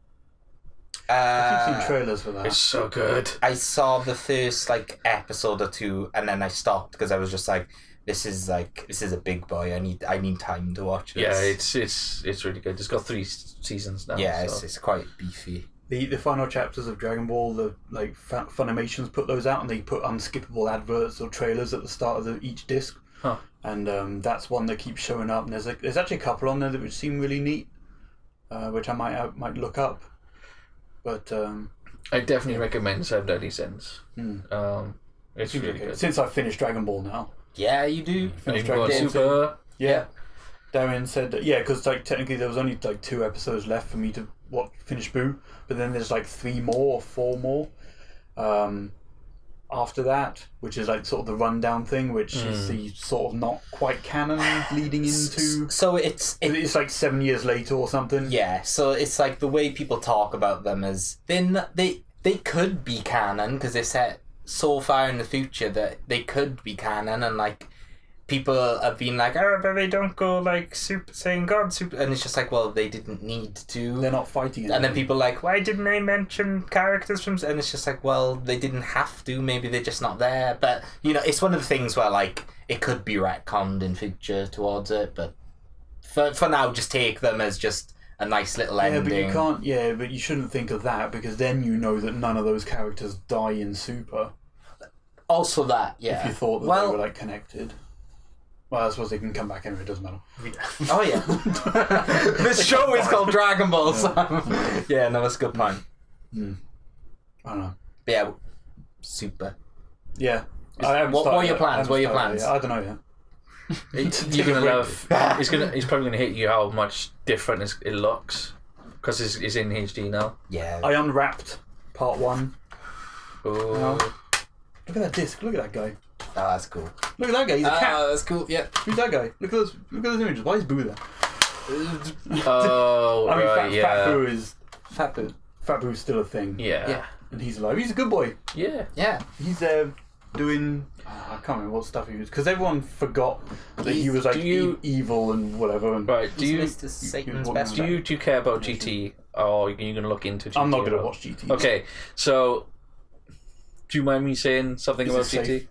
I keep seeing trailers for that. It's so good. I saw the first episode or 2 and then I stopped because I was just like, this is a big boy. I need time to watch this. Yeah, it's really good. It's got 3 seasons now. Yeah, so. it's quite beefy. The final chapters of Dragon Ball, the Funimations put those out, and they put unskippable adverts or trailers at the start of each disc. Huh. And that's one that keeps showing up. And there's actually a couple on there that would seem really neat, which I might look up. But I definitely recommend 7 Deadly Sins. It's really good. Since I finished Dragon Ball now. Yeah, you do. Finished Dragon Dragon Ball Ball Super. Yeah. Darren said that, because like technically there was only like 2 episodes left for me to finish Boo, but then there's like 3 more or 4 more after that, which is like sort of the rundown thing, which is the sort of not quite canon leading into. So it's like 7 years later or something. Yeah, so it's like the way people talk about them is they could be canon because they're set so far in the future that they could be canon, and like people have been like, oh, but they don't go like Super Saiyan God Super, and it's just like, well, they didn't need to. They're not fighting anything. And then people are like, why didn't they mention characters from? And it's just like, well, they didn't have to. Maybe they're just not there. But it's one of the things where like it could be retconned in future towards it. But for now, just take them as just a nice little ending. But you can't. Yeah, but you shouldn't think of that because then you know that none of those characters die in Super. Also, that If you thought that they were like connected. Well, I suppose they can come back anyway, it doesn't matter. Oh, yeah. This show is called Dragon Ball, so... Yeah, no, that's a good point. I don't know. Yeah, Super. Yeah. What are your plans? What are your plans? I don't know yet. You're gonna love... He's probably going to hit you how much different it looks. Because it's in HD now. Yeah. I unwrapped part 1. Oh. Look at that disc, look at that guy. Oh, that's cool. Look at that guy, he's a cat. Oh, that's cool, yeah. Who's that guy? Look at those images. Why is Boo there? Oh, I mean, right, Fat Boo is... Fat Boo's still a thing. Yeah. And he's alive. He's a good boy. Yeah. Yeah. He's doing... I can't remember what stuff he was... Because everyone forgot that he was like evil and whatever. And Right, do you Satan's best friend. do you care about GT? Or are you going to look into GT? I'm not going to watch GT. Okay, so... Do you mind me saying something about it GT? safe?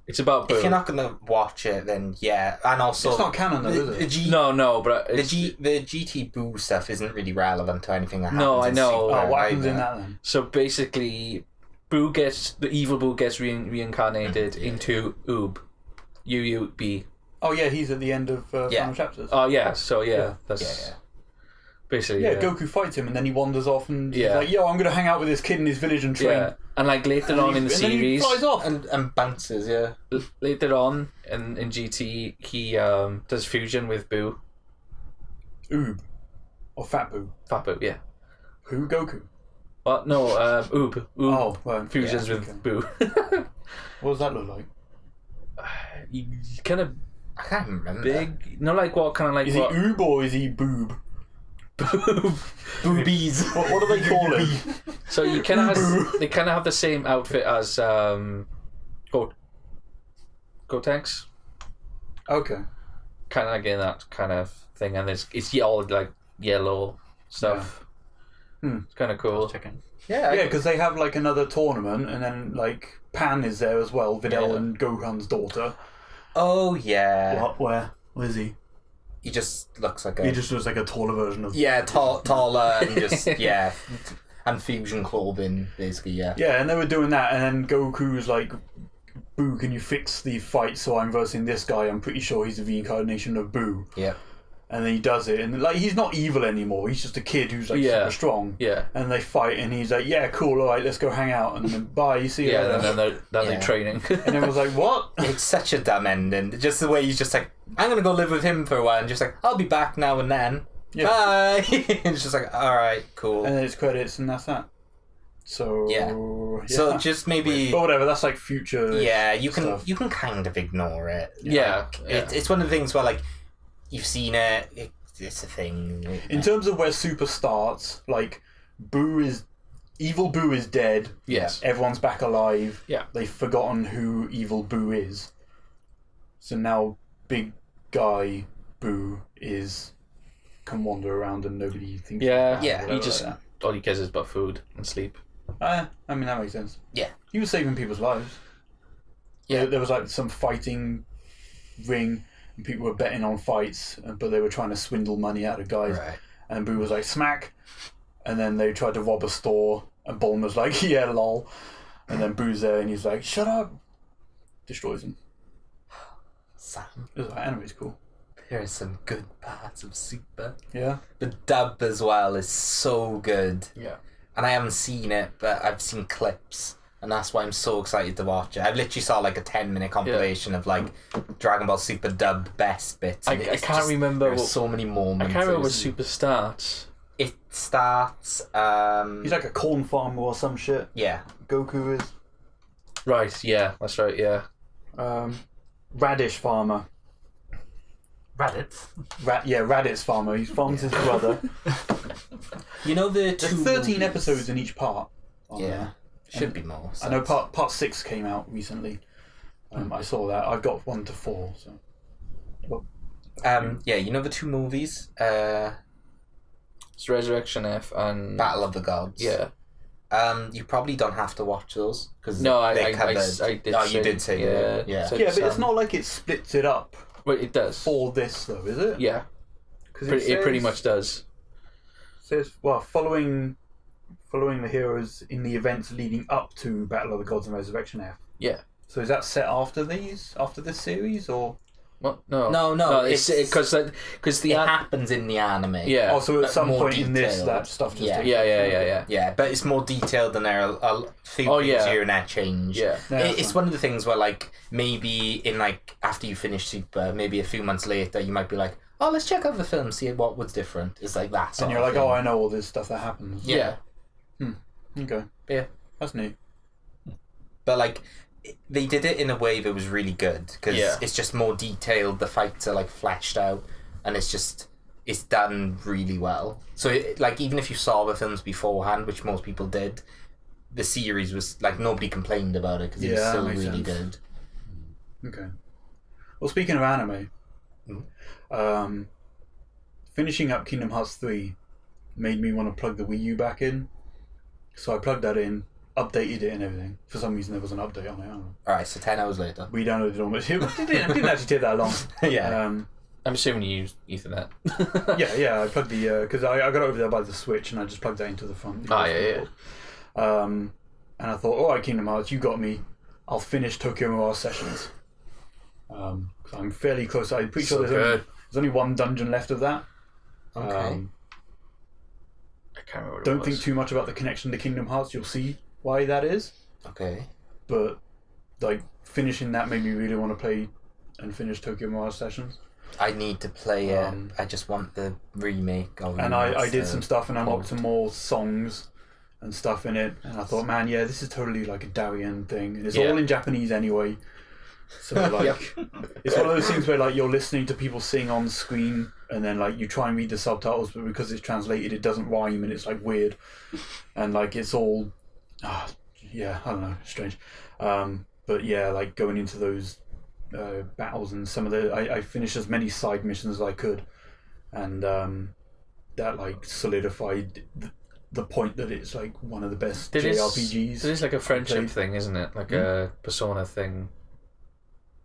It's about Boo. If you're not going to watch it, then yeah. And also... It's not canon though, is it? No, but... The GT Boo stuff isn't really relevant to anything that happens. No, I know. Oh, what happens in that then? So basically, the evil Boo gets reincarnated into Oob. UUB. Oh yeah, he's at the end of Final Chapters. Oh yeah, so that's... Yeah. Basically, yeah, Goku fights him and then he wanders off and he's like, yo, I'm going to hang out with this kid in his village and train. Yeah, and like later on in the series... And then he flies off. And bounces, yeah. Later on in GT, he does fusion with Boo. Oob. Or Fat Boo. Fat Boo, yeah. Who? Goku? What? No, Oob. Oob Oh, well, fusions yeah, with okay. Boo. What does that look like? He kind of I can't remember. big. Not like what kind of like. Is what? he Oob or is he Boob? Boobies. What do they call him? So you kind of they kind of have the same outfit as Gotenks. Okay. Kind of again that kind of thing, and it's all like yellow stuff. Yeah. It's kind of cool. Checking. Yeah. Yeah, because they have like another tournament, and then like Pan is there as well, Videl Yeah. and Gohan's daughter. Oh, yeah. What? Where? Where is he? He just looks like a... He just looks like a taller version of. Yeah, taller and just, yeah. And fusion clothing, basically, yeah. Yeah, and they were doing that, and then Goku's like, Boo, can you fix the fight so I'm versing this guy? I'm pretty sure he's the reincarnation of Boo. Yeah. And then he does it, and like he's not evil anymore. He's just a kid who's like super strong. Yeah. And they fight, and he's like, "Yeah, cool, all right, let's go hang out." And then bye, you see you Yeah, later. and then they're training. And everyone's like, "What?" It's such a dumb ending. Just the way he's just like, I'm going to go live with him for a while, and just like, I'll be back now and then. Yeah. Bye. It's just like, alright, cool. And then it's credits, and that's that. So Yeah. So just maybe... But whatever, that's like future. Yeah, you stuff. can kind of ignore it. Yeah. It's one of the things where, like, you've seen it, it's a thing. In terms of where Super starts, like, Evil Boo is dead. Yes. Everyone's back alive. Yeah. They've forgotten who Evil Boo is. So now Big Guy Boo can wander around and nobody thinks. Yeah. he's bad or He whatever just like all he cares is about food and sleep. that. I mean, that makes sense. Yeah. He was saving people's lives. Yeah. There was like some fighting ring, and people were betting on fights, but they were trying to swindle money out of guys. Right. And Boo was like, smack. And then they tried to rob a store, and Bulma's like, yeah, lol. And then Boo's there, and he's like, shut up. Destroys him. Sam, It was like, anime's cool. there are some good parts of Super. Yeah. The dub as well is so good. Yeah. And I haven't seen it, but I've seen clips. and that's why I'm so excited to watch it. I literally saw like a 10-minute compilation of like Dragon Ball Super dubbed best bits. I and it's can't just- remember There are what- so many moments. I can't remember It what was- Super starts. It starts. He's like a corn farmer or some shit. Yeah. Goku is. Right, yeah, that's right, yeah. Radish farmer. Raditz. Raditz farmer. He farms his brother. You know the There's two 13 movies? episodes in each part. Yeah. Should be more. I know part 6 came out recently. I saw that. I've got 1 to 4. So. Yeah, you know the two movies? It's Resurrection F and... Battle of the Gods. Yeah. You probably don't have to watch those because No, I they did Oh, say... you did say yeah. yeah. So Yeah, but it's Sam. not like it splits it up Well, it does. for this though, is it? Yeah, 'Cause it pretty much does. says following the heroes in the events leading up to Battle of the Gods and Resurrection F. Yeah. So is that set after this series, or What? No. No, It's because the it happens in the anime. yeah. also at but some more point in this detailed. that stuff just Yeah. takes Yeah. Yeah, but it's more detailed than there are a few Oh, things yeah. here and there change. Yeah. Yeah, It- that's it's fine. one of the things where like maybe in like after you finish Super, maybe a few months later you might be like, oh, let's check out the film, see what was different. It's like that. And you're like, oh, I know all this stuff that happens. Yeah. Okay. Yeah. That's neat. But like they did it in a way that was really good because Yeah. it's just more detailed. The fights are like fleshed out, and it's done really well. So like even if you saw the films beforehand, which most people did, the series was like nobody complained about it because it was Yeah, still that makes really sense. good. Okay. Well, speaking of anime, finishing up Kingdom Hearts 3 made me want to plug the Wii U back in. So I plugged that in, updated it and everything. For some reason there was an update on it. I don't know. All right, so 10 hours later. We downloaded it on it. It didn't actually take that long. Yeah. I'm assuming you use Ethernet. Yeah, I plugged the... Because I got over there by the Switch and I just plugged that into the front. Yeah. And I thought, all right, Kingdom Hearts, you got me. I'll finish Tokyo Mirage Sessions. 'Cause I'm fairly close. I'm pretty sure there's only one dungeon left of that. Okay. I can't remember what Don't it think was. too much about the connection to Kingdom Hearts. You'll see why that is. Okay. But like finishing that made me really want to play and finish Tokyo Mirage Sessions. I need to play it. Um, I just want the remake. And I did some stuff and unlocked some more songs and stuff in it. And I thought, man, yeah, this is totally like a Darien thing. And it's all in Japanese anyway. So like, it's one of those things where like you're listening to people sing on screen and then like you try and read the subtitles, but because it's translated, it doesn't rhyme and it's like weird. And like it's all, I don't know, strange. But yeah, like going into those battles and some of the, I finished as many side missions as I could, and that like solidified the point that it's like one of the best JRPGs. It is like a friendship played. thing, isn't it? Like a Persona thing,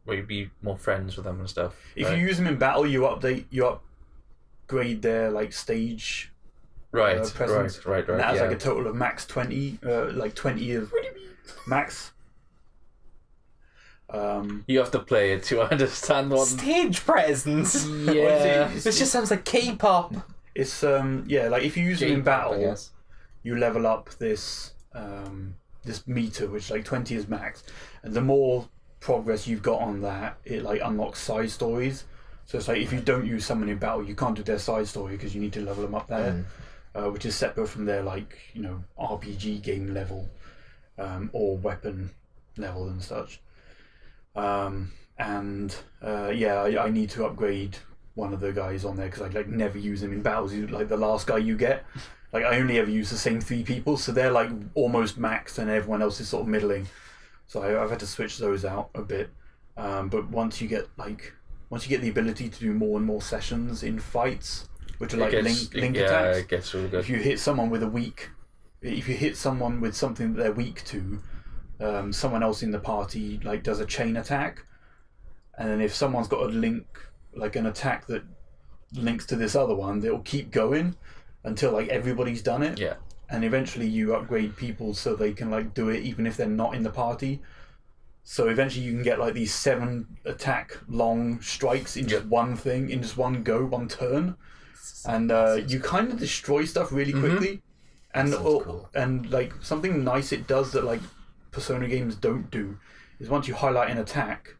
where you be more friends with them and stuff. If you use them in battle, you upgrade their like stage. Presence. Right. And that has yeah. like a total of max 20, like 20 of max. You have to play it to understand what. stage presence. Yeah. This just sounds like K-pop. It's like if you use them in J-pop, I battle, guess. you level up this this meter, which like 20 is max, and the more progress you've got on that, it like unlocks side stories. So it's like if you don't use someone in battle, you can't do their side story because you need to level them up there, which is separate from their like RPG game level or weapon level and such. I need to upgrade one of the guys on there because I like never use him in battles. He's like the last guy you get. Like I only ever use the same 3 people, so they're like almost maxed, and everyone else is sort of middling. So I've had to switch those out a bit. But once you get the ability to do more and more sessions in fights, which are like link attacks. It gets really good. If you hit someone with something that they're weak to, someone else in the party like does a chain attack, and then if someone's got a link, like an attack that links to this other one, they'll keep going until like everybody's done it. Yeah. And eventually you upgrade people so they can like do it even if they're not in the party. So eventually you can get like these 7 attack long strikes in just one thing, in just one go, one turn, and you kind of destroy stuff really quickly. And Sounds cool. and like something nice it does that like Persona games don't do is once you highlight an attack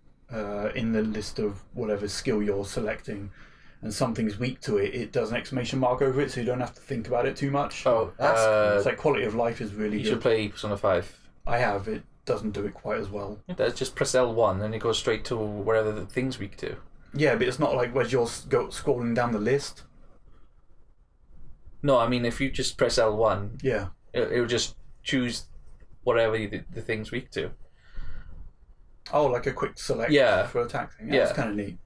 in the list of whatever skill you're selecting, and something's weak to it, it does an exclamation mark over it, so you don't have to think about it too much. Oh, That's cool. It's like quality of life is really you good. should play Persona 5. I have. It doesn't do it quite as well. That's just press L1 and it goes straight to wherever the thing's weak to. Yeah, but it's not like where you're scrolling down the list. No, I mean, if you just press L1, Yeah. it will just choose whatever the thing's weak to. Oh, like a quick select for attack thing. Yeah, Yeah. that's kind of neat.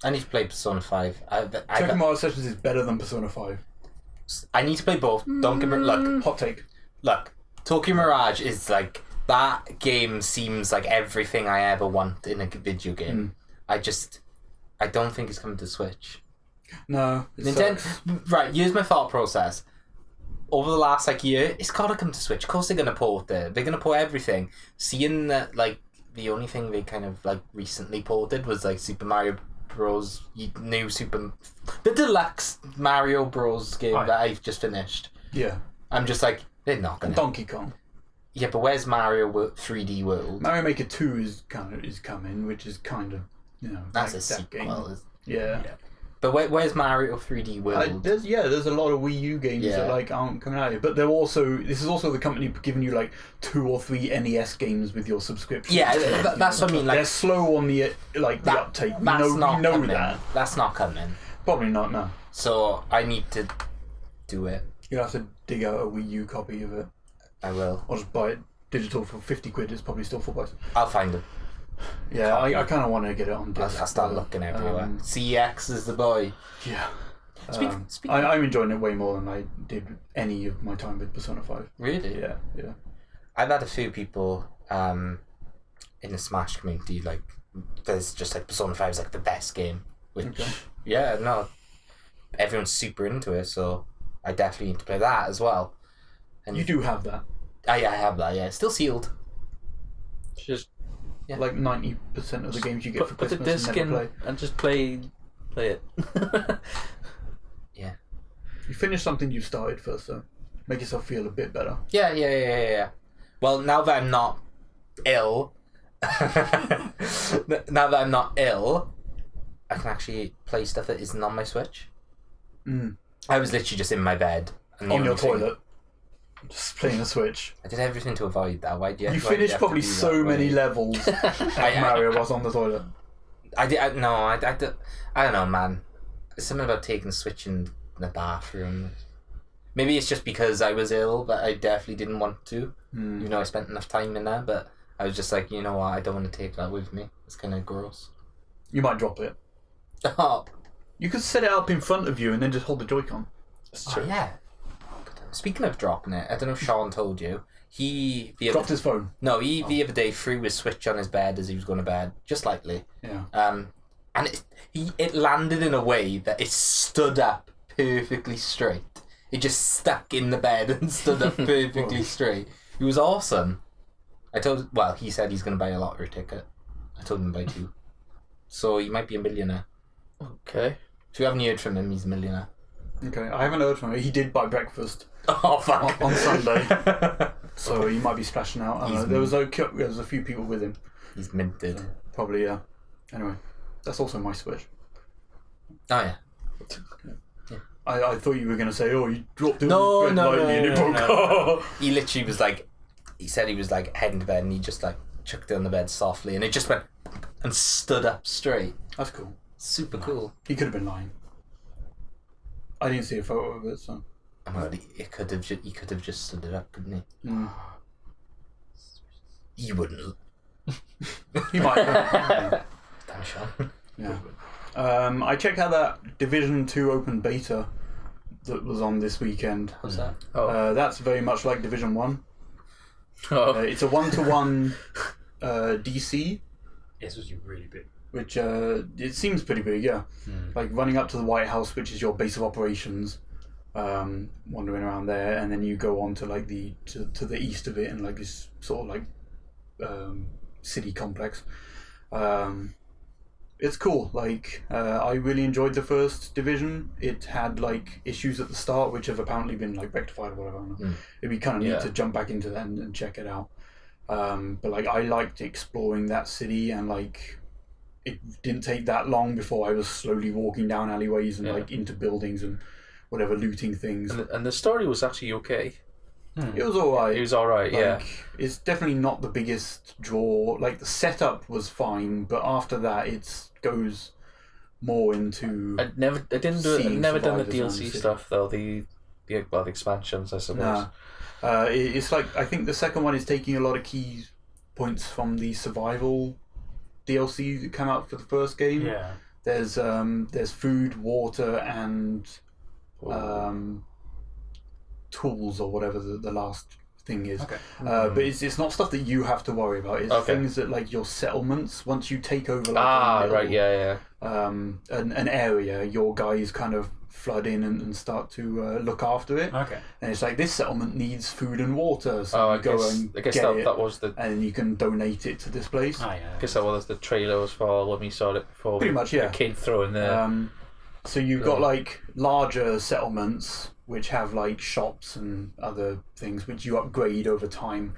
I need to play Persona 5. Tekken Mario Sessions is better than Persona 5. I need to play both. Don't get me... Look, Hot take. Tokyo Mirage is like... That game seems like everything I ever want in a video game. I don't think it's coming to Switch. No. It Nintendo... sucks. Right, here's my thought process. Over the last year, it's gotta come to Switch. Of course they're gonna port it. They're gonna port everything. Seeing that, the only thing they kind of, recently ported was, Super Mario Bros. The Deluxe Mario Bros. Game that I've just finished. Yeah. I'm just like, they're not gonna... Donkey Kong. Yeah, but where's Mario 3D World? Mario Maker 2 is coming, which is kind of, That's like a sequel. game. Yeah. But where's Mario 3D World? There's a lot of Wii U games that aren't coming out yet, but this is also the company giving you 2 or 3 NES games with your subscription. Yeah, that's what I mean. They're slow on the the uptake. That's not know coming. that. That's not coming. Probably not. No. So I need to do it. You'll have to dig out a Wii U copy of it, I will. or just buy it digital for £50. It's probably still full price. I'll find it. Yeah, I kind of want to get it on disc. I'll start looking everywhere. CX is the boy. Yeah. Speaking. I'm enjoying it way more than I did any of my time with Persona 5. Really? Yeah. I've had a few people in the Smash community there's just Persona 5 is the best game, which everyone's super into it, so I definitely need to play that as well. And You do have that. I have that. Yeah, it's still sealed. Just 90% of the games you get for put the Christmas disc and never in play. and just play it. Yeah. You finish something you started first, though. Make yourself feel a bit better. Yeah. Well, now that I'm not ill, I can actually play stuff that isn't on my Switch. I was literally just in my bed. And the On your only thing- toilet. Just playing a Switch. I did everything to avoid that. Why do you? You why do finished have to probably do so that? many levels as Mario was on the toilet. I don't know, man. There's something about taking a Switch in the bathroom. Maybe it's just because I was ill, but I definitely didn't want to. I spent enough time in there, but I was just like, you know what? I don't want to take that with me. It's kind of gross. You might drop it. Oh, You could set it up in front of you and then just hold the Joy-Con. That's true. yeah. Speaking of dropping it, I don't know if Sean told you. He Dropped his phone. No, the other day threw his Switch on his bed as he was going to bed, just lightly. Yeah. And it landed in a way that it stood up perfectly straight. It just stuck in the bed and stood up perfectly straight. It was awesome. He said he's going to buy a lottery ticket. I told him to buy 2. So he might be a millionaire. Okay. If you haven't heard from him, he's a millionaire. Okay, I haven't heard from him. He did buy breakfast Oh, fuck. on Sunday. So he might be splashing out. I don't know. There was a few people with him. He's minted. Probably, yeah. Anyway, that's also my Switch. Oh, yeah. I thought you were going to say, oh, you dropped it No. and it broke. He literally was he said he was heading to bed and he just chucked it on the bed softly and it just went and stood up straight. That's cool. Super cool. He could have been lying. I didn't see a photo of it, so. Well, he could have just stood it up, couldn't he? He wouldn't. He might have. Damn, Sean. Yeah. I checked out that Division 2 open beta that was on this weekend. What's that? That's very much like Division 1. It's a 1-to-1 DC, This was really big. which it seems pretty big, yeah. Like running up to the White House, which is your base of operations, wandering around there, and then you go on to to the east of it and this sort of city complex. It's cool. I really enjoyed the first Division. It had issues at the start, which have apparently been rectified or whatever. It'd be kind of neat to jump back into that and check it out. But like I liked exploring that city, and like it didn't take that long before I was slowly walking down alleyways and like into buildings and whatever, looting things. And the story was actually okay. It was alright. It was alright, yeah. It's definitely not the biggest draw. Like the setup was fine, but after that it goes more into. I've never done the DLC stuff though. The expansions, I suppose. Nah. It's like I think the second one is taking a lot of key points from the survival DLC that came out for the first game. Yeah. There's food, water, and tools or whatever the last thing is. Okay. But it's not stuff that you have to worry about. It's things that like your settlements, once you take over like an area, your guys kind of flood in and start to look after it. Okay. And it's like this settlement needs food and water, so I you go guess and get that was the. and you can donate it to this place. Oh, yeah. I guess that was the trailer was for when we saw it before. Pretty much, yeah. The kid throwing the. So you've got like larger settlements which have like shops and other things which you upgrade over time,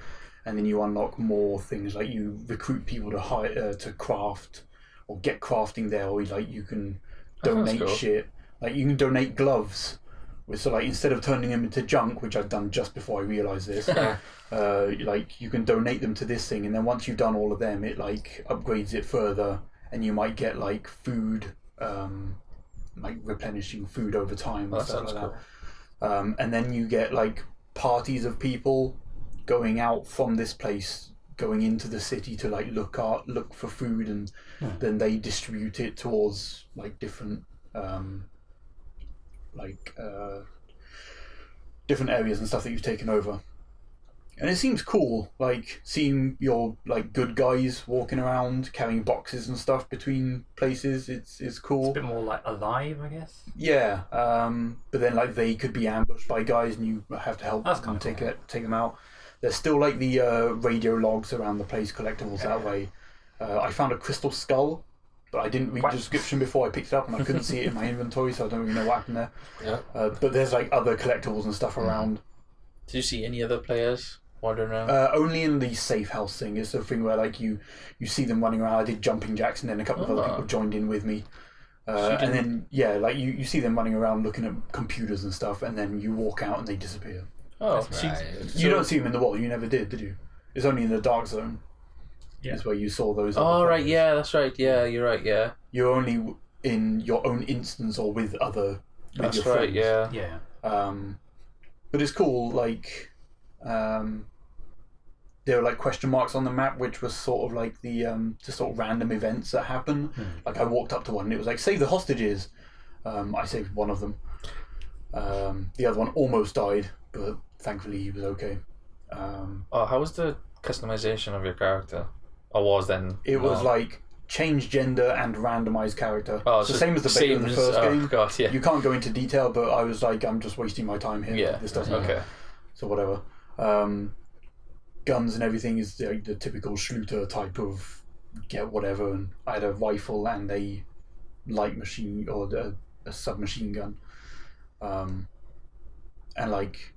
and then you unlock more things, like you recruit people to hire to craft or get crafting there, or like you can donate shit. Like you can donate gloves, so like instead of turning them into junk, which I've done just before I realised this, like you can donate them to this thing, and then once you've done all of them, it like upgrades it further, and you might get like food, like replenishing food over time and stuff like that. And then you get like parties of people going out from this place, going into the city to like look for food, and then they distribute it towards like different different areas and stuff that you've taken over. And it seems cool, like seeing your like good guys walking around carrying boxes and stuff between places. It's cool. It's a bit more like alive, I guess. Yeah, but then like they could be ambushed by guys, and you have to help them take them out. There's still like the radio logs around the place, collectibles that way. I found a crystal skull, but I didn't read the description before I picked it up, and I couldn't see it in my inventory, so I don't really know what happened there. Yeah. But there's like other collectibles and stuff around. Did you see any other players wandering around? Only in the safe house thing. It's the thing where like you see them running around. I did jumping jacks, and then a couple of other people joined in with me. And then like you see them running around looking at computers and stuff, and then you walk out and they disappear. Oh, You don't see them in the wall. You never did you? It's only in the dark zone. Yeah. Is where you saw those. Oh right, yeah, that's right. Yeah, you're right. Yeah. You're only in your own instance or with other. That's your right. friends. Yeah. But it's cool. Like, there were like question marks on the map, which was sort of like the just sort of random events that happen. Like I walked up to one, and it was like save the hostages. I saved one of them. The other one almost died, but thankfully he was okay. How was the customization of your character? Or was then? It was like change gender and randomize character. Oh, it's the same as the beta of the first game. God, yeah. You can't go into detail, but I was like, I'm just wasting my time here. Yeah. This doesn't. Okay. So whatever. Guns and everything is like the typical Schluter type of get whatever. And I had a rifle and a light machine or a submachine gun. And like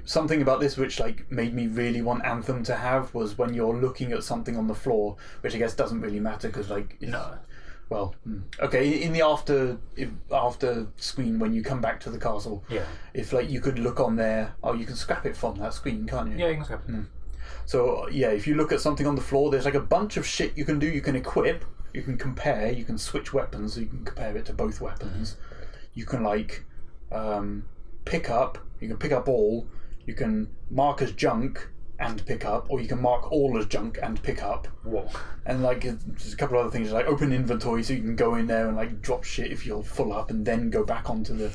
something about this which like made me really want Anthem to have was when you're looking at something on the floor, which I guess doesn't really matter because like okay, in the after screen when you come back to the castle, if like you could look on there, you can scrap it from that screen, can't you? Yeah, you can scrap it. So yeah, if you look at something on the floor, there's like a bunch of shit you can do. You can equip, you can compare, you can switch weapons, so you can compare it to both weapons. You can like pick up. You can pick up all. You can mark as junk and pick up, or you can mark all as junk and pick up. Whoa. And like there's a couple of other things like open inventory, so you can go in there and like drop shit if you're full up, and then go back onto the.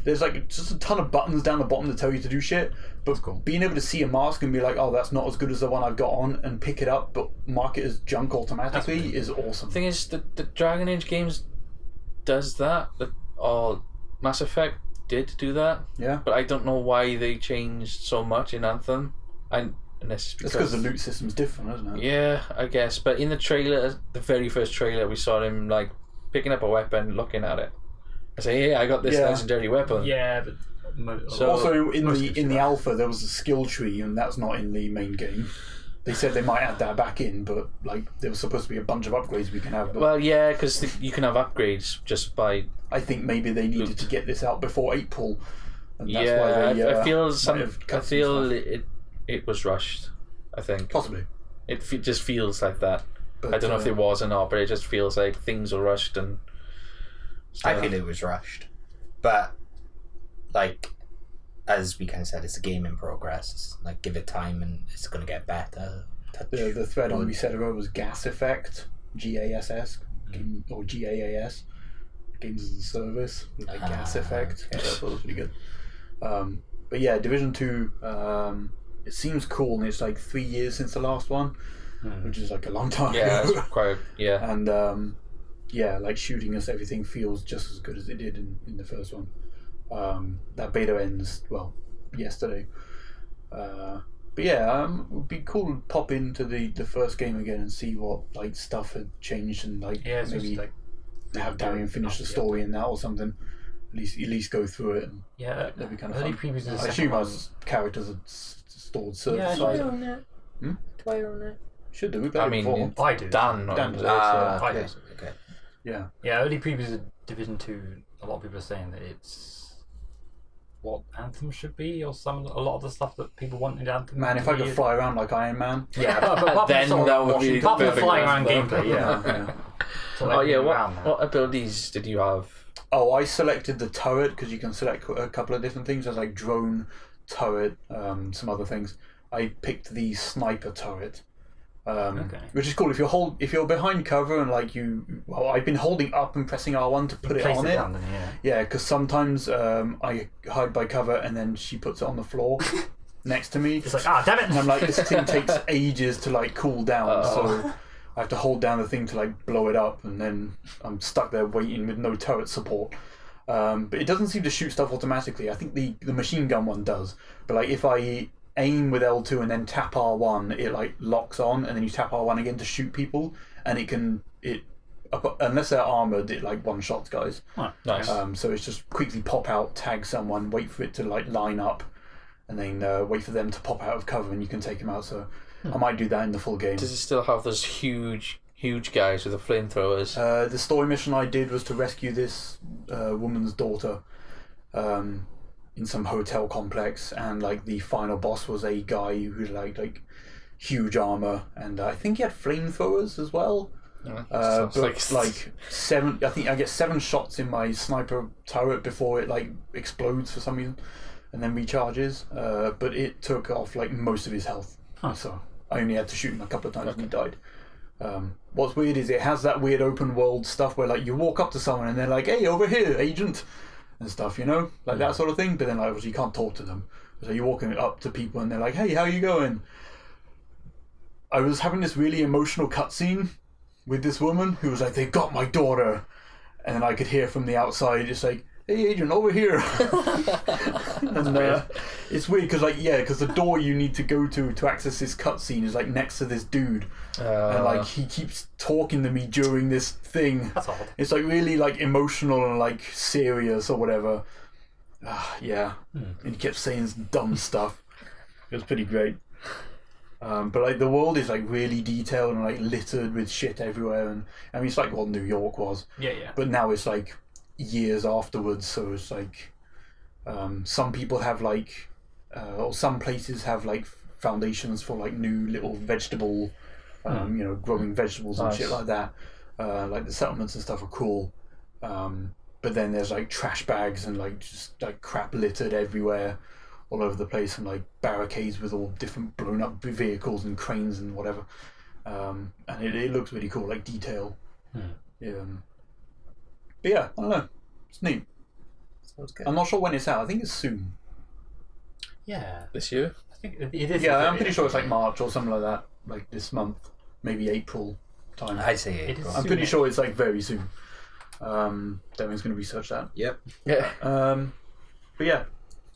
There's like just a ton of buttons down the bottom that tell you to do shit. But being able to see a mask and be like, oh, that's not as good as the one I've got on, and pick it up, but mark it as junk automatically is awesome. The thing is, the Dragon Age games does that. Or Mass Effect did do that. Yeah. But I don't know why they changed so much in Anthem. It's because the loot system's different, isn't it? Yeah, I guess. But in the trailer, the very first trailer, we saw him like picking up a weapon, looking at it. I say, "Hey, I got this legendary weapon." Yeah, but also in the alpha there was a skill tree, and that's not in the main game. They said they might add that back in, but like there was supposed to be a bunch of upgrades we can have. But Well, yeah, because you can have upgrades just by. I think maybe they needed to get this out before April, and that's Yeah, why they, I feel might have I cut some feel stuff. it was rushed. I think Possibly. just feels like that. But, I don't know if it was or not, but it just feels like things are rushed and. I feel it was rushed, but like as we kind of said, it's a game in progress. Like give it time, and it's going to get better. The thread on Resetero was Gas Effect, GASS, or GAAS, Games as a Service, like Gas Effect. Okay. So I thought it was pretty good. But yeah, Division 2, it seems cool, and it's like 3 years since the last one, which is like a long time Yeah, ago. it's quite. Yeah. And yeah, like shooting us, everything feels just as good as it did in the first one. That beta ends, well, yesterday. But yeah, it would be cool to pop into the first game again and see what like stuff had changed, and like it's maybe just, like, have Darian finish the story in that or something. At least go through it. And Yeah, that'd be kind of early fun. previews of the I second assume one. our characters are stored server Yeah, side. own it? Hmm? Do I own it? Should do. We played I it mean, before. I do. Dan. Dan does. I Okay. do. Okay. Yeah. Yeah, early previews of Division 2, a lot of people are saying that it's what Anthem should be, or a lot of the stuff that people want in Anthem. Man, if to I be. could fly around like Iron Man. Yeah, but apart Then from that would be apart from the perfect flying around round, gameplay, yeah. Yeah. So, Oh like, yeah, around that. what abilities did you have? Oh, I selected the turret because you can select a couple of different things. There's like drone, turret, some other things. I picked the sniper turret, which is cool. If you're behind cover and like I've been holding up and pressing R1 to put it Place on it it. down, then, yeah. Yeah, because sometimes I hide by cover and then she puts it on the floor next to me. It's like, damn it! And I'm like, this thing takes ages to like cool down, so I have to hold down the thing to like blow it up, and then I'm stuck there waiting with no turret support. But it doesn't seem to shoot stuff automatically. I think the machine gun one does, but like if I aim with L2 and then tap R1, it like locks on, and then you tap R1 again to shoot people, and unless they're armored, it like one shots guys. Oh, Nice. So it's just quickly pop out, tag someone, wait for it to like line up, and then wait for them to pop out of cover, and you can take them out. So I might do that in the full game. Does it still have those huge guys with the flamethrowers? The story mission I did was to rescue this woman's daughter in some hotel complex, and like the final boss was a guy who had like huge armor, and I think he had flamethrowers as well. Sounds But like seven, I think I get 7 shots in my sniper turret before it like explodes for some reason, and then recharges. But it took off like most of his health, so I only had to shoot him a couple of times and he died. What's weird is it has that weird open world stuff where like you walk up to someone and they're like, "Hey, over here, agent," and stuff, like that sort of thing. But then like, obviously you can't talk to them, so you're walking up to people and they're like, "Hey, how you going?" I was having this really emotional cutscene with this woman who was like, "They got my daughter," and then I could hear from the outside, it's like, "Hey, agent, over here." And it's weird because the door you need to go to access this cutscene is like next to this dude, and like he keeps talking to me during this thing. That's odd. It's like really like emotional and like serious or whatever. Yeah, and he kept saying some dumb stuff. It was pretty great. But like the world is like really detailed and like littered with shit everywhere, and I mean it's like what New York was. Yeah. But now it's like years afterwards, so it's like some people have like or some places have like foundations for like new little vegetable growing vegetables and shit like that. Like the settlements and stuff are cool, but then there's like trash bags and like just like crap littered everywhere all over the place, and like barricades with all different blown up vehicles and cranes and whatever, and it looks really cool, like detail. But yeah, I don't know, it's neat. Sounds good. I'm not sure when it's out. I think it's soon. Yeah. This year? I think it is. Yeah, I'm pretty sure it's like March or something like that, like this month, maybe April time. I say It April. is. I'm pretty sure it's like very soon. Devin's going to research that. Yep. Yeah. But yeah,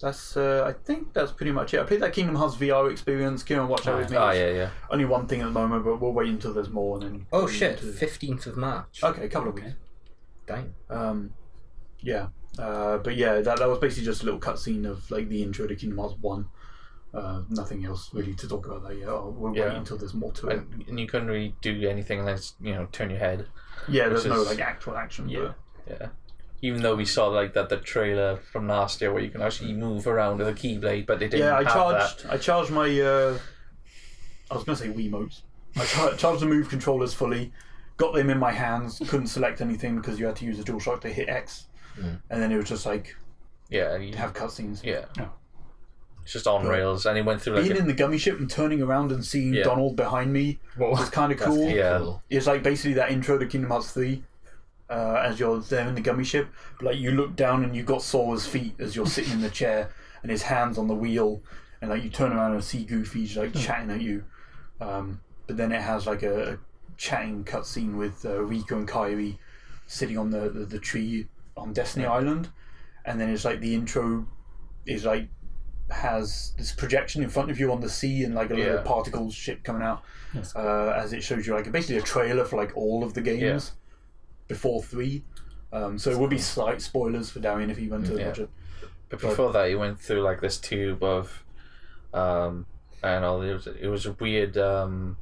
that's I think that's pretty much it. I played that Kingdom Hearts VR experience. Kieran watched that with me. Oh yeah. Only one thing at the moment, but we'll wait until there's more and then. Oh shit! 15th of March. Okay, a couple of weeks. Dang. Yeah. But yeah, that was basically just a little cutscene of like the intro to Kingdom Hearts 1. Nothing else really to talk about that yet. We'll wait until there's more to it. And you couldn't really do anything unless, turn your head. Yeah, there's no like actual action. Yeah. Yeah. Even though we saw like the trailer from last year where you can actually move around with a keyblade, but they didn't have that. I charged my I was going to say Wiimotes. I charged the Move controllers fully, got them in my hands, couldn't select anything because you had to use the DualShock to hit X. And then it was just like have cutscenes. Yeah. It's just on rails, and he went through like being in the gummy ship and turning around and seeing Donald behind me was kind of cool. Cool. It's like basically that intro to Kingdom Hearts 3. As you're there in the gummy ship, but like you look down and you got Sora's feet as you're sitting in the chair and his hands on the wheel, and like you turn around and see Goofy like chatting at you. But then it has like a chatting cutscene with Rico and Kairi sitting on the tree on Destiny Island, and then it's like the intro is like has this projection in front of you on the sea and like a little particle ship coming out as it shows you like basically a trailer for like all of the games before 3. So it would be slight spoilers for Darian if he went to watch it. But before that, he went through like this tube of I don't know, it was a weird the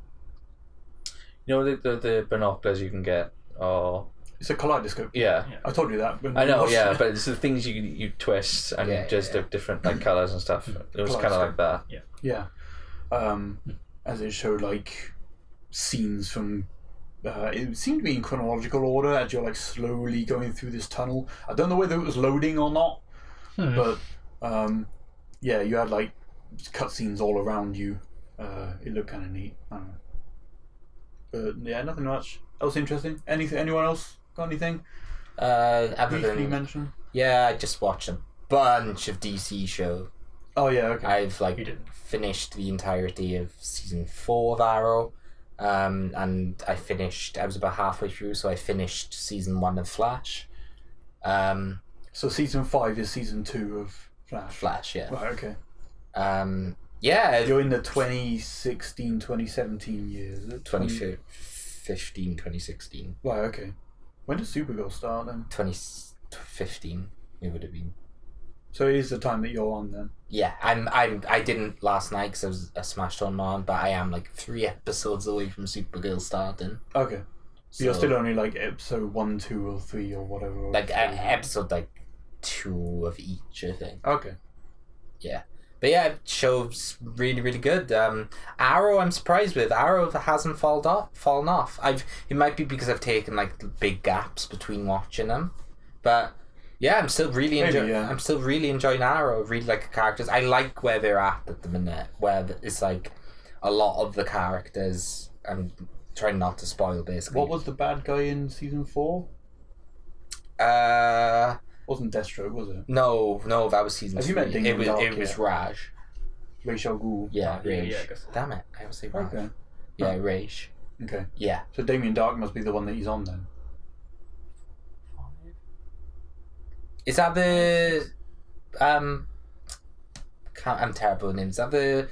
binoculars you can get, or it's a kaleidoscope. Yeah. I told you that. I know, but it's the things you twist and just different like colours and stuff. It was kind of like that. Yeah. As it showed like scenes from. It seemed to be in chronological order as you're like slowly going through this tunnel. I don't know whether it was loading or not, but you had like cutscenes all around you. It looked kind of neat. I don't know. But yeah, nothing much else interesting. Anyone else got anything? Other Briefly than mention. I just watched a bunch of DC show. Oh yeah, okay. I've finished the entirety of season 4 of Arrow, and I was about halfway through, so I finished season 1 of Flash. So season 5 is season 2 of Flash. Flash, yeah. Right, okay. You're in the 2016, 2017 years. 2015, 2016. Right, okay. When does Supergirl start then? 2015, it would have been. So it is the time that you're on then? Yeah, I didn't last night because I smashed on mine, but I am like 3 episodes away from Supergirl starting. Okay. So you're still only like episode 1, 2 or 3 or whatever. Like episode like 2 of each, I think. Okay. Yeah. But yeah, it show's really, really good. Arrow, I'm surprised with. Arrow hasn't fallen off. It might be because I've taken like big gaps between watching them, but yeah, I'm still really enjoying Arrow. I really like the characters. I like where they're at the minute, where it's like a lot of the characters. I'm trying not to spoil basically. What was the bad guy in season 4? Wasn't Deathstroke, was it? No, that was season 3. Have you met Damien Dark? It was Raj. Ra's al Ghul. Yeah, Raj. I guess. Damn it, I always say Raj. Okay. Yeah, Raj. Okay. Yeah. So Damien Dark must be the one that he's on then. Is that the I'm terrible with names. Is that the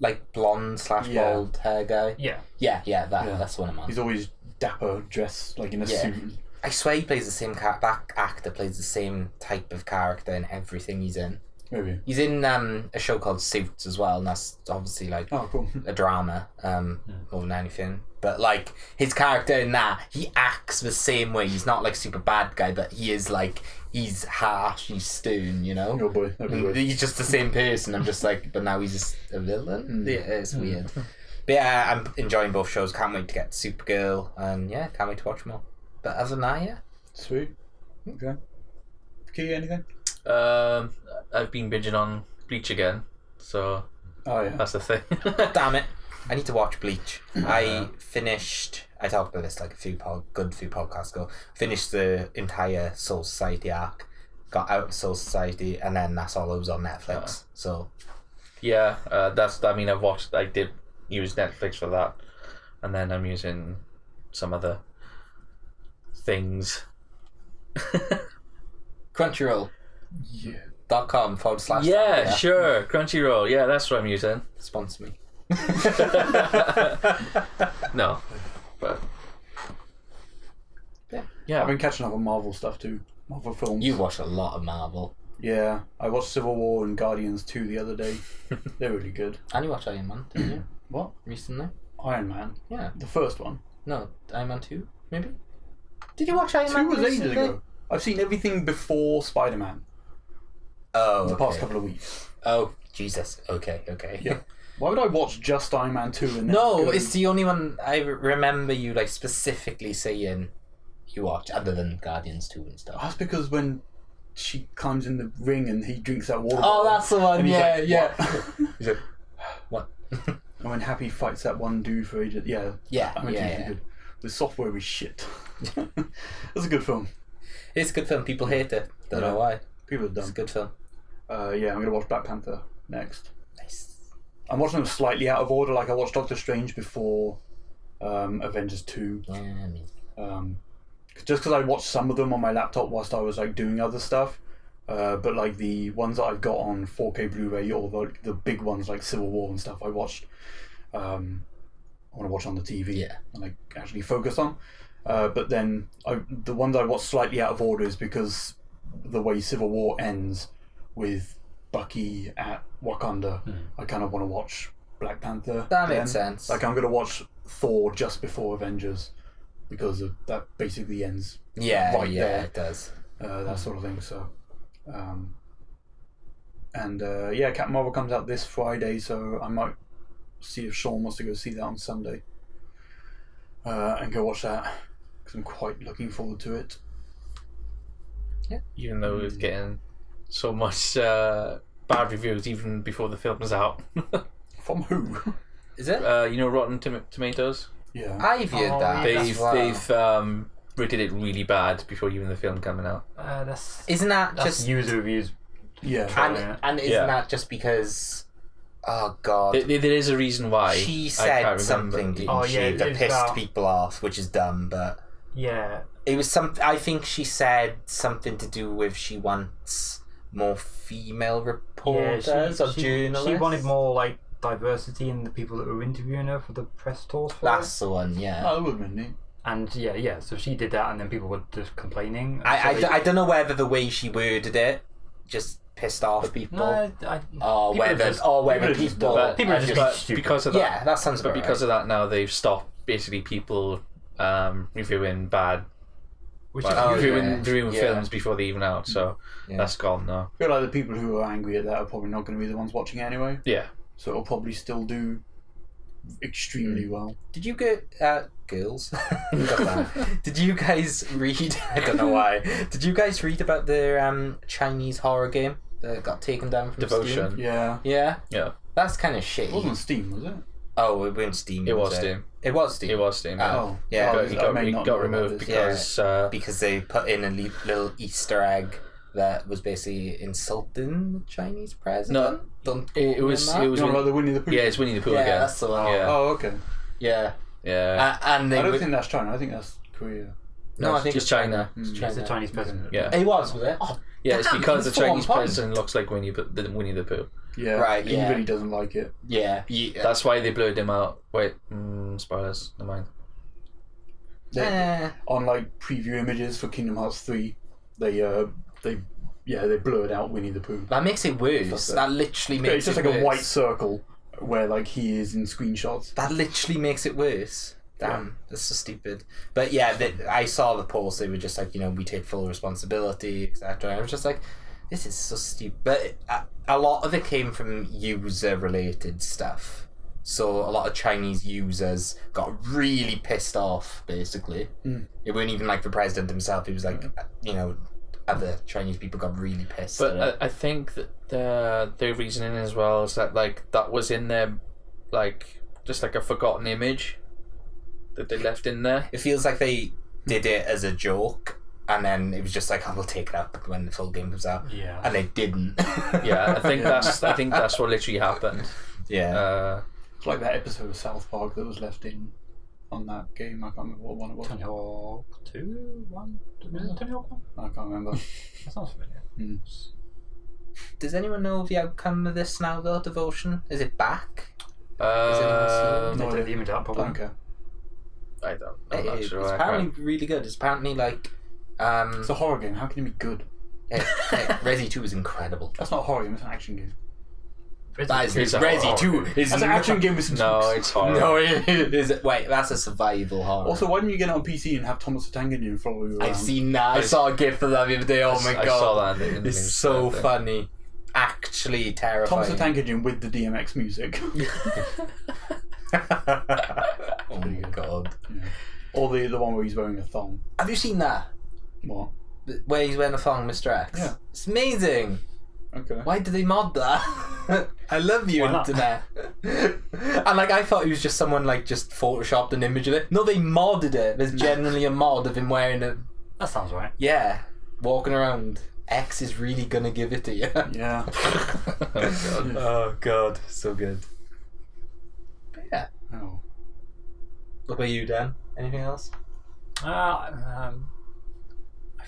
like blonde / bald hair guy? Yeah. Yeah, that's the one I'm on. He's always dapper, dressed like in a suit. I swear he plays the same that actor plays the same type of character in everything he's in. Maybe. He's in a show called Suits as well, and that's obviously like cool. a drama more than anything. But like his character in that, he acts the same way. He's not like super bad guy, but he is like he's harsh, he's stern, you know. Oh boy, that'd be good. He's just the same person. I'm just like, but now he's just a villain. Yeah, it's weird. But yeah, I'm enjoying both shows. Can't wait to get Supergirl, and yeah, can't wait to watch more. But other than that, yeah. Sweet. Okay. Key, anything? I've been binging on Bleach again, so that's the thing. Damn it. I need to watch Bleach. I talked about this like a few podcasts ago. Finished the entire Soul Society arc, got out of Soul Society, and then that's all that was on Netflix. So yeah, I did use Netflix for that, and then I'm using some other things. Crunchyroll. Yeah. .com / Yeah, sure. Crunchyroll. Yeah, that's what I'm using. Sponsor me. No, but yeah, I've been catching up on Marvel stuff too. Marvel films. You watch a lot of Marvel. Yeah, I watched Civil War and Guardians 2 the other day. They're really good. And you watched Iron Man, didn't you? What? Recently? Iron Man? Yeah. The first one? No, Iron Man 2, maybe? Did you watch Iron 2 Man was ages recently? ago. I've seen everything before Spider-Man Oh, in the past okay. couple of weeks. Oh, Jesus. Okay. Yeah. Why would I watch just Iron Man 2 and then No, go- it's the only one I remember you like specifically saying you watch, other than Guardians 2 and stuff. That's because when she climbs in the ring and he drinks that water Oh, bottle, that's the one. and he's Yeah, like, yeah. "What?" He's like, what? And when Happy fights that one dude for ages, yeah, Yeah, I mean, yeah, it's yeah. good. The software is shit. It's a good film. It's a good film. People hate it. Don't Yeah. know why. People are It's a dumb. good film. Yeah, I'm gonna watch Black Panther next. Nice. I'm watching them slightly out of order. Like I watched Doctor Strange before Avengers 2. Yeah, I mean, Just because I watched some of them on my laptop whilst I was like doing other stuff. But like the ones that I've got on 4K Blu-ray or the big ones like Civil War and stuff, I watched. I want to watch on the TV Yeah. and like actually focus on. But then the ones I watched slightly out of order is because the way Civil War ends with Bucky at Wakanda, I kind of want to watch Black Panther. that then. makes sense. Like I'm gonna watch Thor just before Avengers because that basically ends yeah, right yeah, there. it does. That sort of thing. So, yeah, Captain Marvel comes out this Friday, so I might see if Sean wants to go see that on Sunday and go watch that because I'm quite looking forward to it. Even though it's getting so much bad reviews even before the film is out. From who? Is it? Rotten Tomatoes. Yeah. I've heard Oh, that. yeah. They've rated it really bad before even the film coming out. Isn't that that's just user reviews. Yeah. and isn't Yeah. that just because? Oh God. There is a reason why. She I said can't something, remember. didn't Oh, she, yeah, that it's pissed about- people off, which is dumb, but Yeah. it was some. I think she said something to do with she wants more female reporters or journalists. She wanted more like diversity in the people that were interviewing her for the press tours. For That's the one, yeah. Oh, that would have been neat. And yeah, so she did that, and then people were just complaining. I don't know whether the way she worded it just pissed off people. No, Or people whether, just- people. But People are just but stupid. because of that, Yeah, that sounds but about because of that now they've stopped basically people reviewing bad, which Oh, is reviewing yeah. films before they even out. So Yeah. that's gone now. I feel like the people who are angry at that are probably not going to be the ones watching it anyway, Yeah. so it'll probably still do extremely well. Did you get girls? Got that. Did you guys read? I don't know why. Did you guys read about the Chinese horror game that got taken down from Devotion. Steam? Yeah. Yeah, Yeah. that's kind of It shitty. wasn't Steam, was it? Oh, it wasn't Steam. It was it? Steam. It was Steam. It was Steam. Oh, Yeah. yeah. Oh, It I got, may it not got know about removed this. because because they put in a little Easter egg that was basically insulting the Chinese president. Don't it was quote me on it that. was You know about the Winnie the Pooh? yeah, it's Winnie the Pooh Yeah, again. that's the one. Yeah. Oh, okay. Yeah, Yeah. and they I don't would- think that's China. I think that's Korea. no, I it's think just it's China. Mm. China. It's the Chinese president. Yeah. It was it? Oh, Yeah, it's damn, because the informed Chinese point. president looks like Winnie the Pooh. Yeah. Right, He yeah. really doesn't like it. yeah. That's why they blurred him out. Wait, spoilers. Never mind. On like preview images for Kingdom Hearts 3, they blurred out Winnie the Pooh. That makes it worse. That's it. That literally Yeah, makes it's just it like worse. a white circle where like he is in screenshots. That literally makes it worse. Damn, that's so stupid. But yeah, I saw the post. They were just like, we take full responsibility, etc. I was just like, this is so stupid. But a lot of it came from user-related stuff. So a lot of Chinese users got really pissed off, basically. Mm. It wasn't even like the president himself. It was like, other Chinese people got really pissed. at But it. I think that their reasoning as well is that like that was in their like just like a forgotten image that they left in there. It feels like they did it as a joke, and then it was just like, we'll take it up when the full game comes out. Yeah. And they didn't. Yeah, I think that's what literally happened. Yeah. It's like that episode of South Park that was left in on that game. I can't remember what one it was. Tony Hawk 2, 1? Was it Tony Hawk 1? I can't remember. That sounds familiar. Mm. Does anyone know the outcome of this now, though? Devotion? Is it back? No They idea. did the image out I probably. don't care. I'm not It's sure. apparently really good. It's apparently like... It's a horror game. How can it be good? Resi 2 is incredible. That's not a horror game, it's an action game. That is It's a Resi horror 2 game. is That's an action game with some No, spooks. it's horror. No, it is. Wait, that's a survival horror. Also, why didn't you get it on PC and have Thomas the Tank Engine follow you around? I've seen that. I saw a gif of that the other day. Oh my god. I saw that in the It's news so thing. funny. Actually terrifying. Thomas the Tank Engine with the DMX music. Oh my god. Yeah. Or the one where he's wearing a thong. Have you seen that? What? Where he's wearing a thong, Mr. X? Yeah. It's amazing. Okay. Why did they mod that? I love you, Why not? internet. And like, I thought it was just someone like just photoshopped an image of it. No, they modded it. There's generally a mod of him wearing it. That sounds right. Yeah, walking around. X is really gonna give it to you. Yeah. Oh god, so good. But yeah. Oh. What about you, Dan? Anything else? I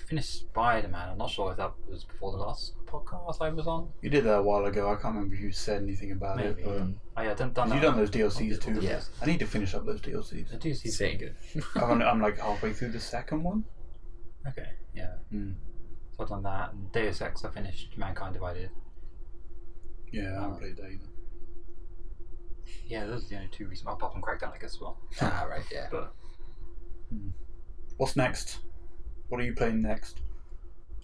finished Spider-Man. I'm not sure if that was before the last podcast I was on. You did that a while ago. I can't remember if you said anything about Maybe. it. But Oh yeah, done you've that. done those DLCs too. Yeah. I need to finish up those The DLCs. DLC's Same. pretty good. I'm like halfway through the second one. Okay, yeah. Mm. So I've done that. And Deus Ex, I finished Mankind Divided. Yeah, I haven't played that either. Yeah, those are the only two recent. Apart from Crackdown, I guess, as well. Ah, right, yeah. But What's next? What are you playing next?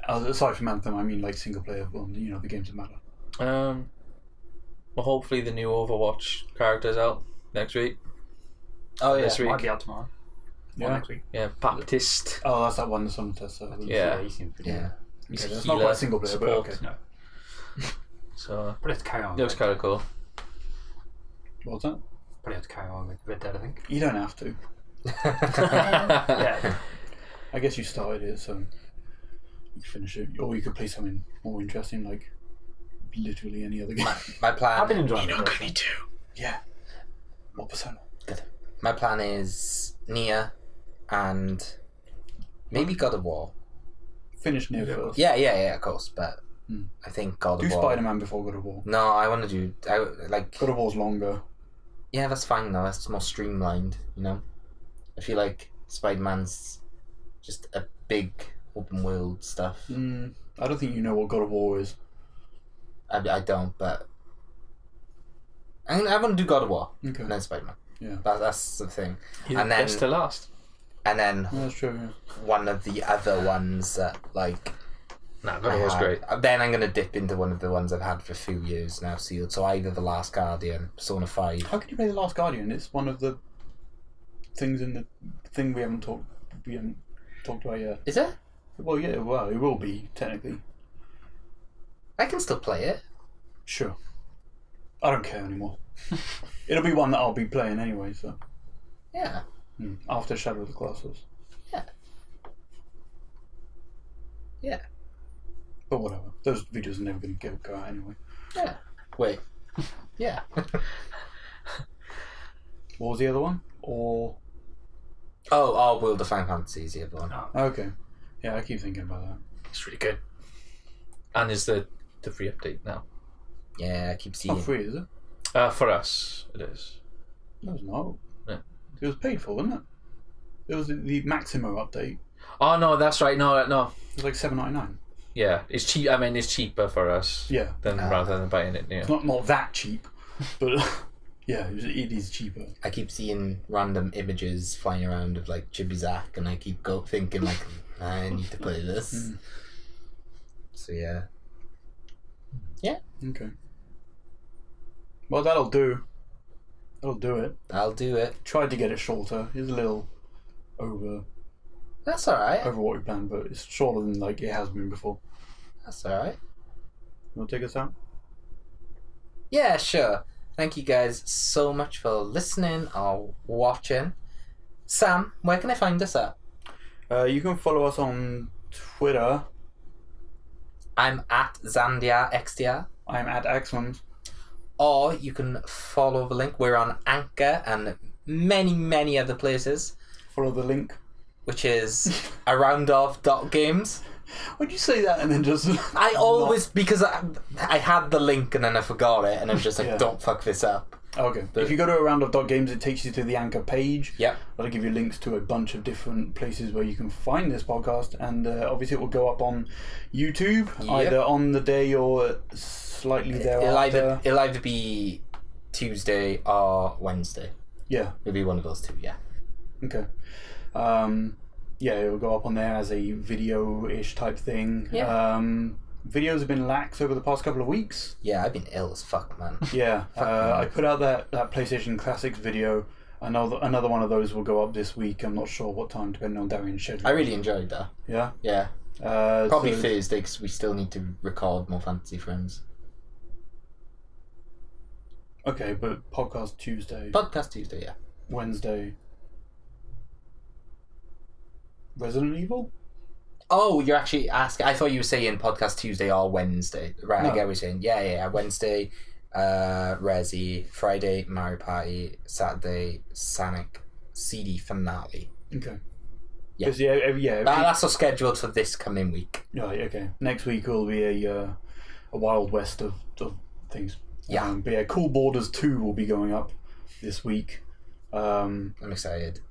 Aside from Anthem, I mean like single player, well, you know, the games that matter. Well, hopefully the new Overwatch character's out next week. Oh yeah. This week. might be out tomorrow. Yeah. Or next week. Yeah, Baptist. Oh, that's that one that's on the test. Yeah. he seems pretty Yeah. He's Okay, a that's not healer, quite single player, but support. okay. No. So Probably have to carry on. it looks kind of cool. What's that? Probably have to carry on with Red Dead, I think. You don't have to. Yeah. I guess you started it, so you can finish it. Or you could play something more interesting, like literally any other game. My plan. I've been enjoying it. Me too. Yeah. What Persona? My plan is Nia and maybe God of War. Finish Near first. Yeah, of course. But I think God Do of War. Spider-Man before God of War. No, I want to do. Like. God of War's longer. Yeah, that's fine though. That's more streamlined. You know. I feel like Spider-Man's just a big open world stuff. I don't think you know what God of War is. I don't, but I want to do God of War Okay. and then Spider-Man. Yeah. That's the thing. He's And then- best to last. And then Yeah, that's true, yeah. one of the other ones that like Nah, God of War's I great. had- Then I'm gonna dip into one of the ones I've had for a few years now sealed. So either The Last Guardian, Persona 5. How can you play The Last Guardian? It's one of the things in the thing we haven't talked about yet. Is it? Well, yeah, well, it will be, technically. I can still play it. Sure. I don't care anymore. It'll be one that I'll be playing anyway, so. Yeah. After Shadow of the Colossus. Yeah. But whatever. Those videos are never going to go out anyway. Yeah. Wait. Yeah. What was the other one? Or. Oh, World of Final Fantasy is the other one. Okay. Yeah, I keep thinking about that. It's really good. And is the free update now? Yeah, I keep It's seeing. not free, is it? For us, it is. No, it's not. Yeah. It was paid for, wasn't it? It was the Maximo update. Oh no, that's right. No. It was like $7.99. Yeah, it's cheap. I mean, it's cheaper for us. Yeah. Than rather than buying it new. It's not that cheap, but yeah, it is cheaper. I keep seeing random images flying around of like Chibizack, and I keep thinking like, I need to play this. So yeah. Yeah. Okay. Well, that'll do. That'll do it. I'll do it. Tried to get it shorter. It's a little over That's alright. what we planned, but it's shorter than like it has been before. That's alright. You want to take us out? Yeah, sure. Thank you guys so much for listening or watching. Sam, where can I find us at? You can follow us on Twitter. I'm at Xandiarr XDR. I'm at Axmans. Or you can follow the link. We're on Anchor and many other places, Follow the link. which is aroundof.games. Why'd you say that and then just... I always, because I had the link and then I forgot it, and I was just like, Yeah. don't fuck this up. Okay. If you go to aroundof.games, it takes you to the Anchor page. Yep. That'll give you links to a bunch of different places where you can find this podcast, and obviously it will go up on YouTube either on the day or slightly thereafter. It'll either be Tuesday or Wednesday. Yeah. It'll be one of those two. Yeah. Okay. Yeah, it'll go up on there as a video-ish type thing. Yeah. Videos have been lax over the past couple of weeks. Yeah, I've been ill as fuck, man. Yeah, I put out that PlayStation Classics video. Another one of those will go up this week. I'm not sure what time, depending on Darian's schedule. I really enjoyed that. Yeah? Yeah. Probably so- Thursday, because we still need to record more Fantasy Friends. Okay, but podcast Tuesday, Podcast Tuesday, yeah. Wednesday. Resident Evil? Oh, you're actually asking. I thought you were saying podcast Tuesday or Wednesday. Right, No. I get what you're saying. Yeah. Wednesday, Resi. Friday, Mario Party. Saturday, Sonic CD finale. Okay. Yeah. 'Cause That's all scheduled for this coming week. Right, okay. Next week will be a Wild West of things. Yeah. But yeah, Cool Borders 2 will be going up this week. I'm excited.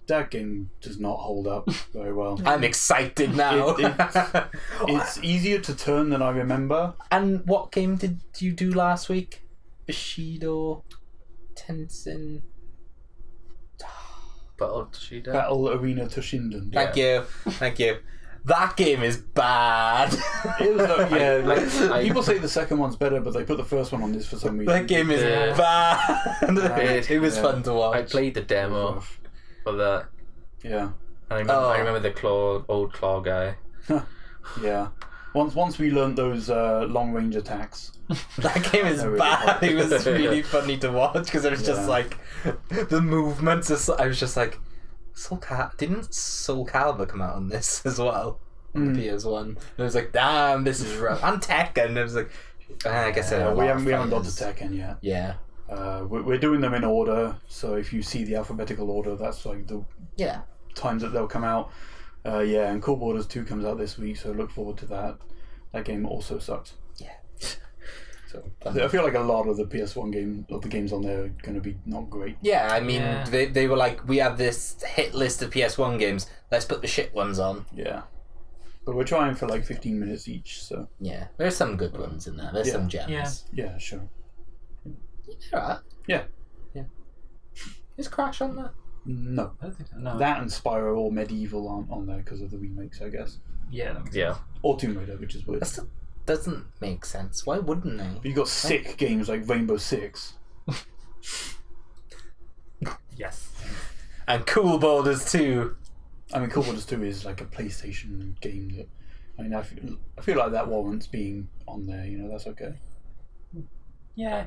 That game does not hold up very well. I'm excited now. It's easier to turn than I remember. And what game did you do last week? Bushido, Tenzin. Battle Arena Toshinden. Thank you. That game is bad. It was, people say the second one's better, but they put the first one on this for some reason. That game is bad. It was fun to watch. I played the demo for that. Yeah. And I remember the old claw guy. Yeah. Once we learnt those long range attacks. That game is Really bad. fun. It was really funny to watch because it was just like the movements. I was just like, didn't Soul Calibur come out on this as well? On the PS1. And I was like, damn, this is rough. And Tekken. And I was like, I guess we haven't got to Tekken yet. Yeah. We're doing them in order, so if you see the alphabetical order, that's like the times that they'll come out. And Cool Borders 2 comes out this week, so look forward to that. That game also sucks. Yeah. So I feel like a lot of the PS1 games on there are going to be not great. Yeah, I mean, they were like, we have this hit list of PS1 games, let's put the shit ones on. Yeah. But we're trying for like 15 minutes each, so... Yeah, there's some good ones in there. There's some gems. Yeah, sure. Alright. Yeah. Is Crash on there? No. I don't think so. No. That and Spyro or Medieval aren't on there because of the remakes, I guess. Yeah. That makes Yeah. sense. Or Tomb Raider, which is weird. That still doesn't make sense. Why wouldn't they? But you've got sick games like Rainbow Six. Yes. And Cool Borders 2. I mean, Cool Borders 2 is like a PlayStation game that... I mean, I feel like that warrants being on there, that's okay. Yeah.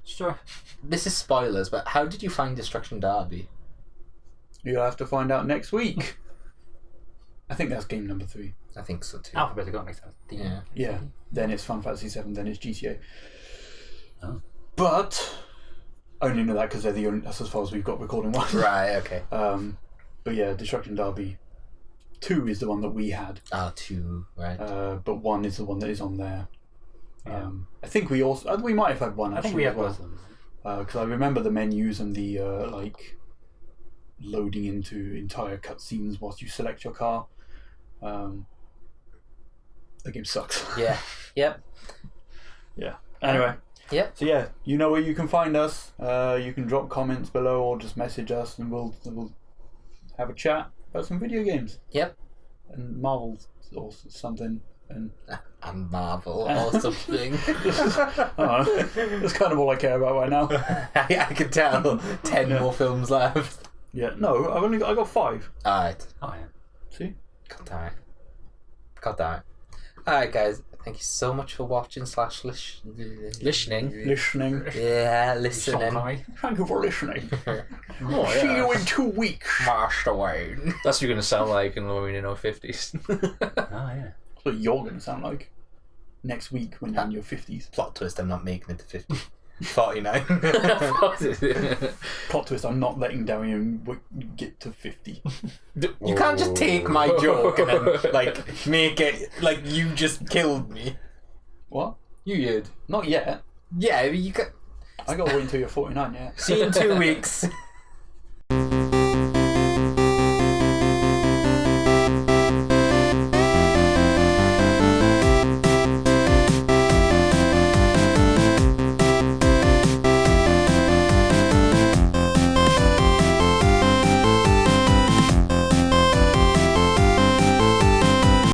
Sure. This is spoilers, but how did you find Destruction Derby? You'll have to find out next week. I think that's game number 3. I think so too. Alphabetical makes sense. Yeah. Yeah. Then it's Final Fantasy 7, then it's GTA. Oh. But I only know that because that's as far as we've got recording one. Right, okay. But yeah, Destruction Derby 2 is the one that we had. 2, right. But 1 is the one that is on there. Yeah. I think we might have had 1 actually. I think we have as both. well. Because I remember the menus and the loading into entire cutscenes whilst you select your car. The game sucks. Yeah. Yep. Yeah. Anyway. Yep. So yeah, you know where you can find us. You can drop comments below or just message us, and we'll have a chat about some video games Yep. and Marvel or something. And Marvel or something. that's kind of all I care about right now. I can tell. 10 more films left. Yeah. No, I got 5. Alright. Oh yeah. See. God damn it. Alright, guys. Thank you so much for watching / Listening. Listening. Yeah, listening. Sorry. Thank you for listening. Oh, See yeah. you in 2 weeks. Master Wayne. That's what you're going to sound like in when you're in our 50s. Oh yeah. That's what you're going to sound like next week when you're in your 50s. Plot twist, I'm not making it to 50. 49. Plot twist, I'm not letting Darian get to 50. You can't just take my joke and then, make it like you just killed me. What? You did. Not yet. Yeah, you got. I got to wait until you're 49, yeah. See you in 2 weeks.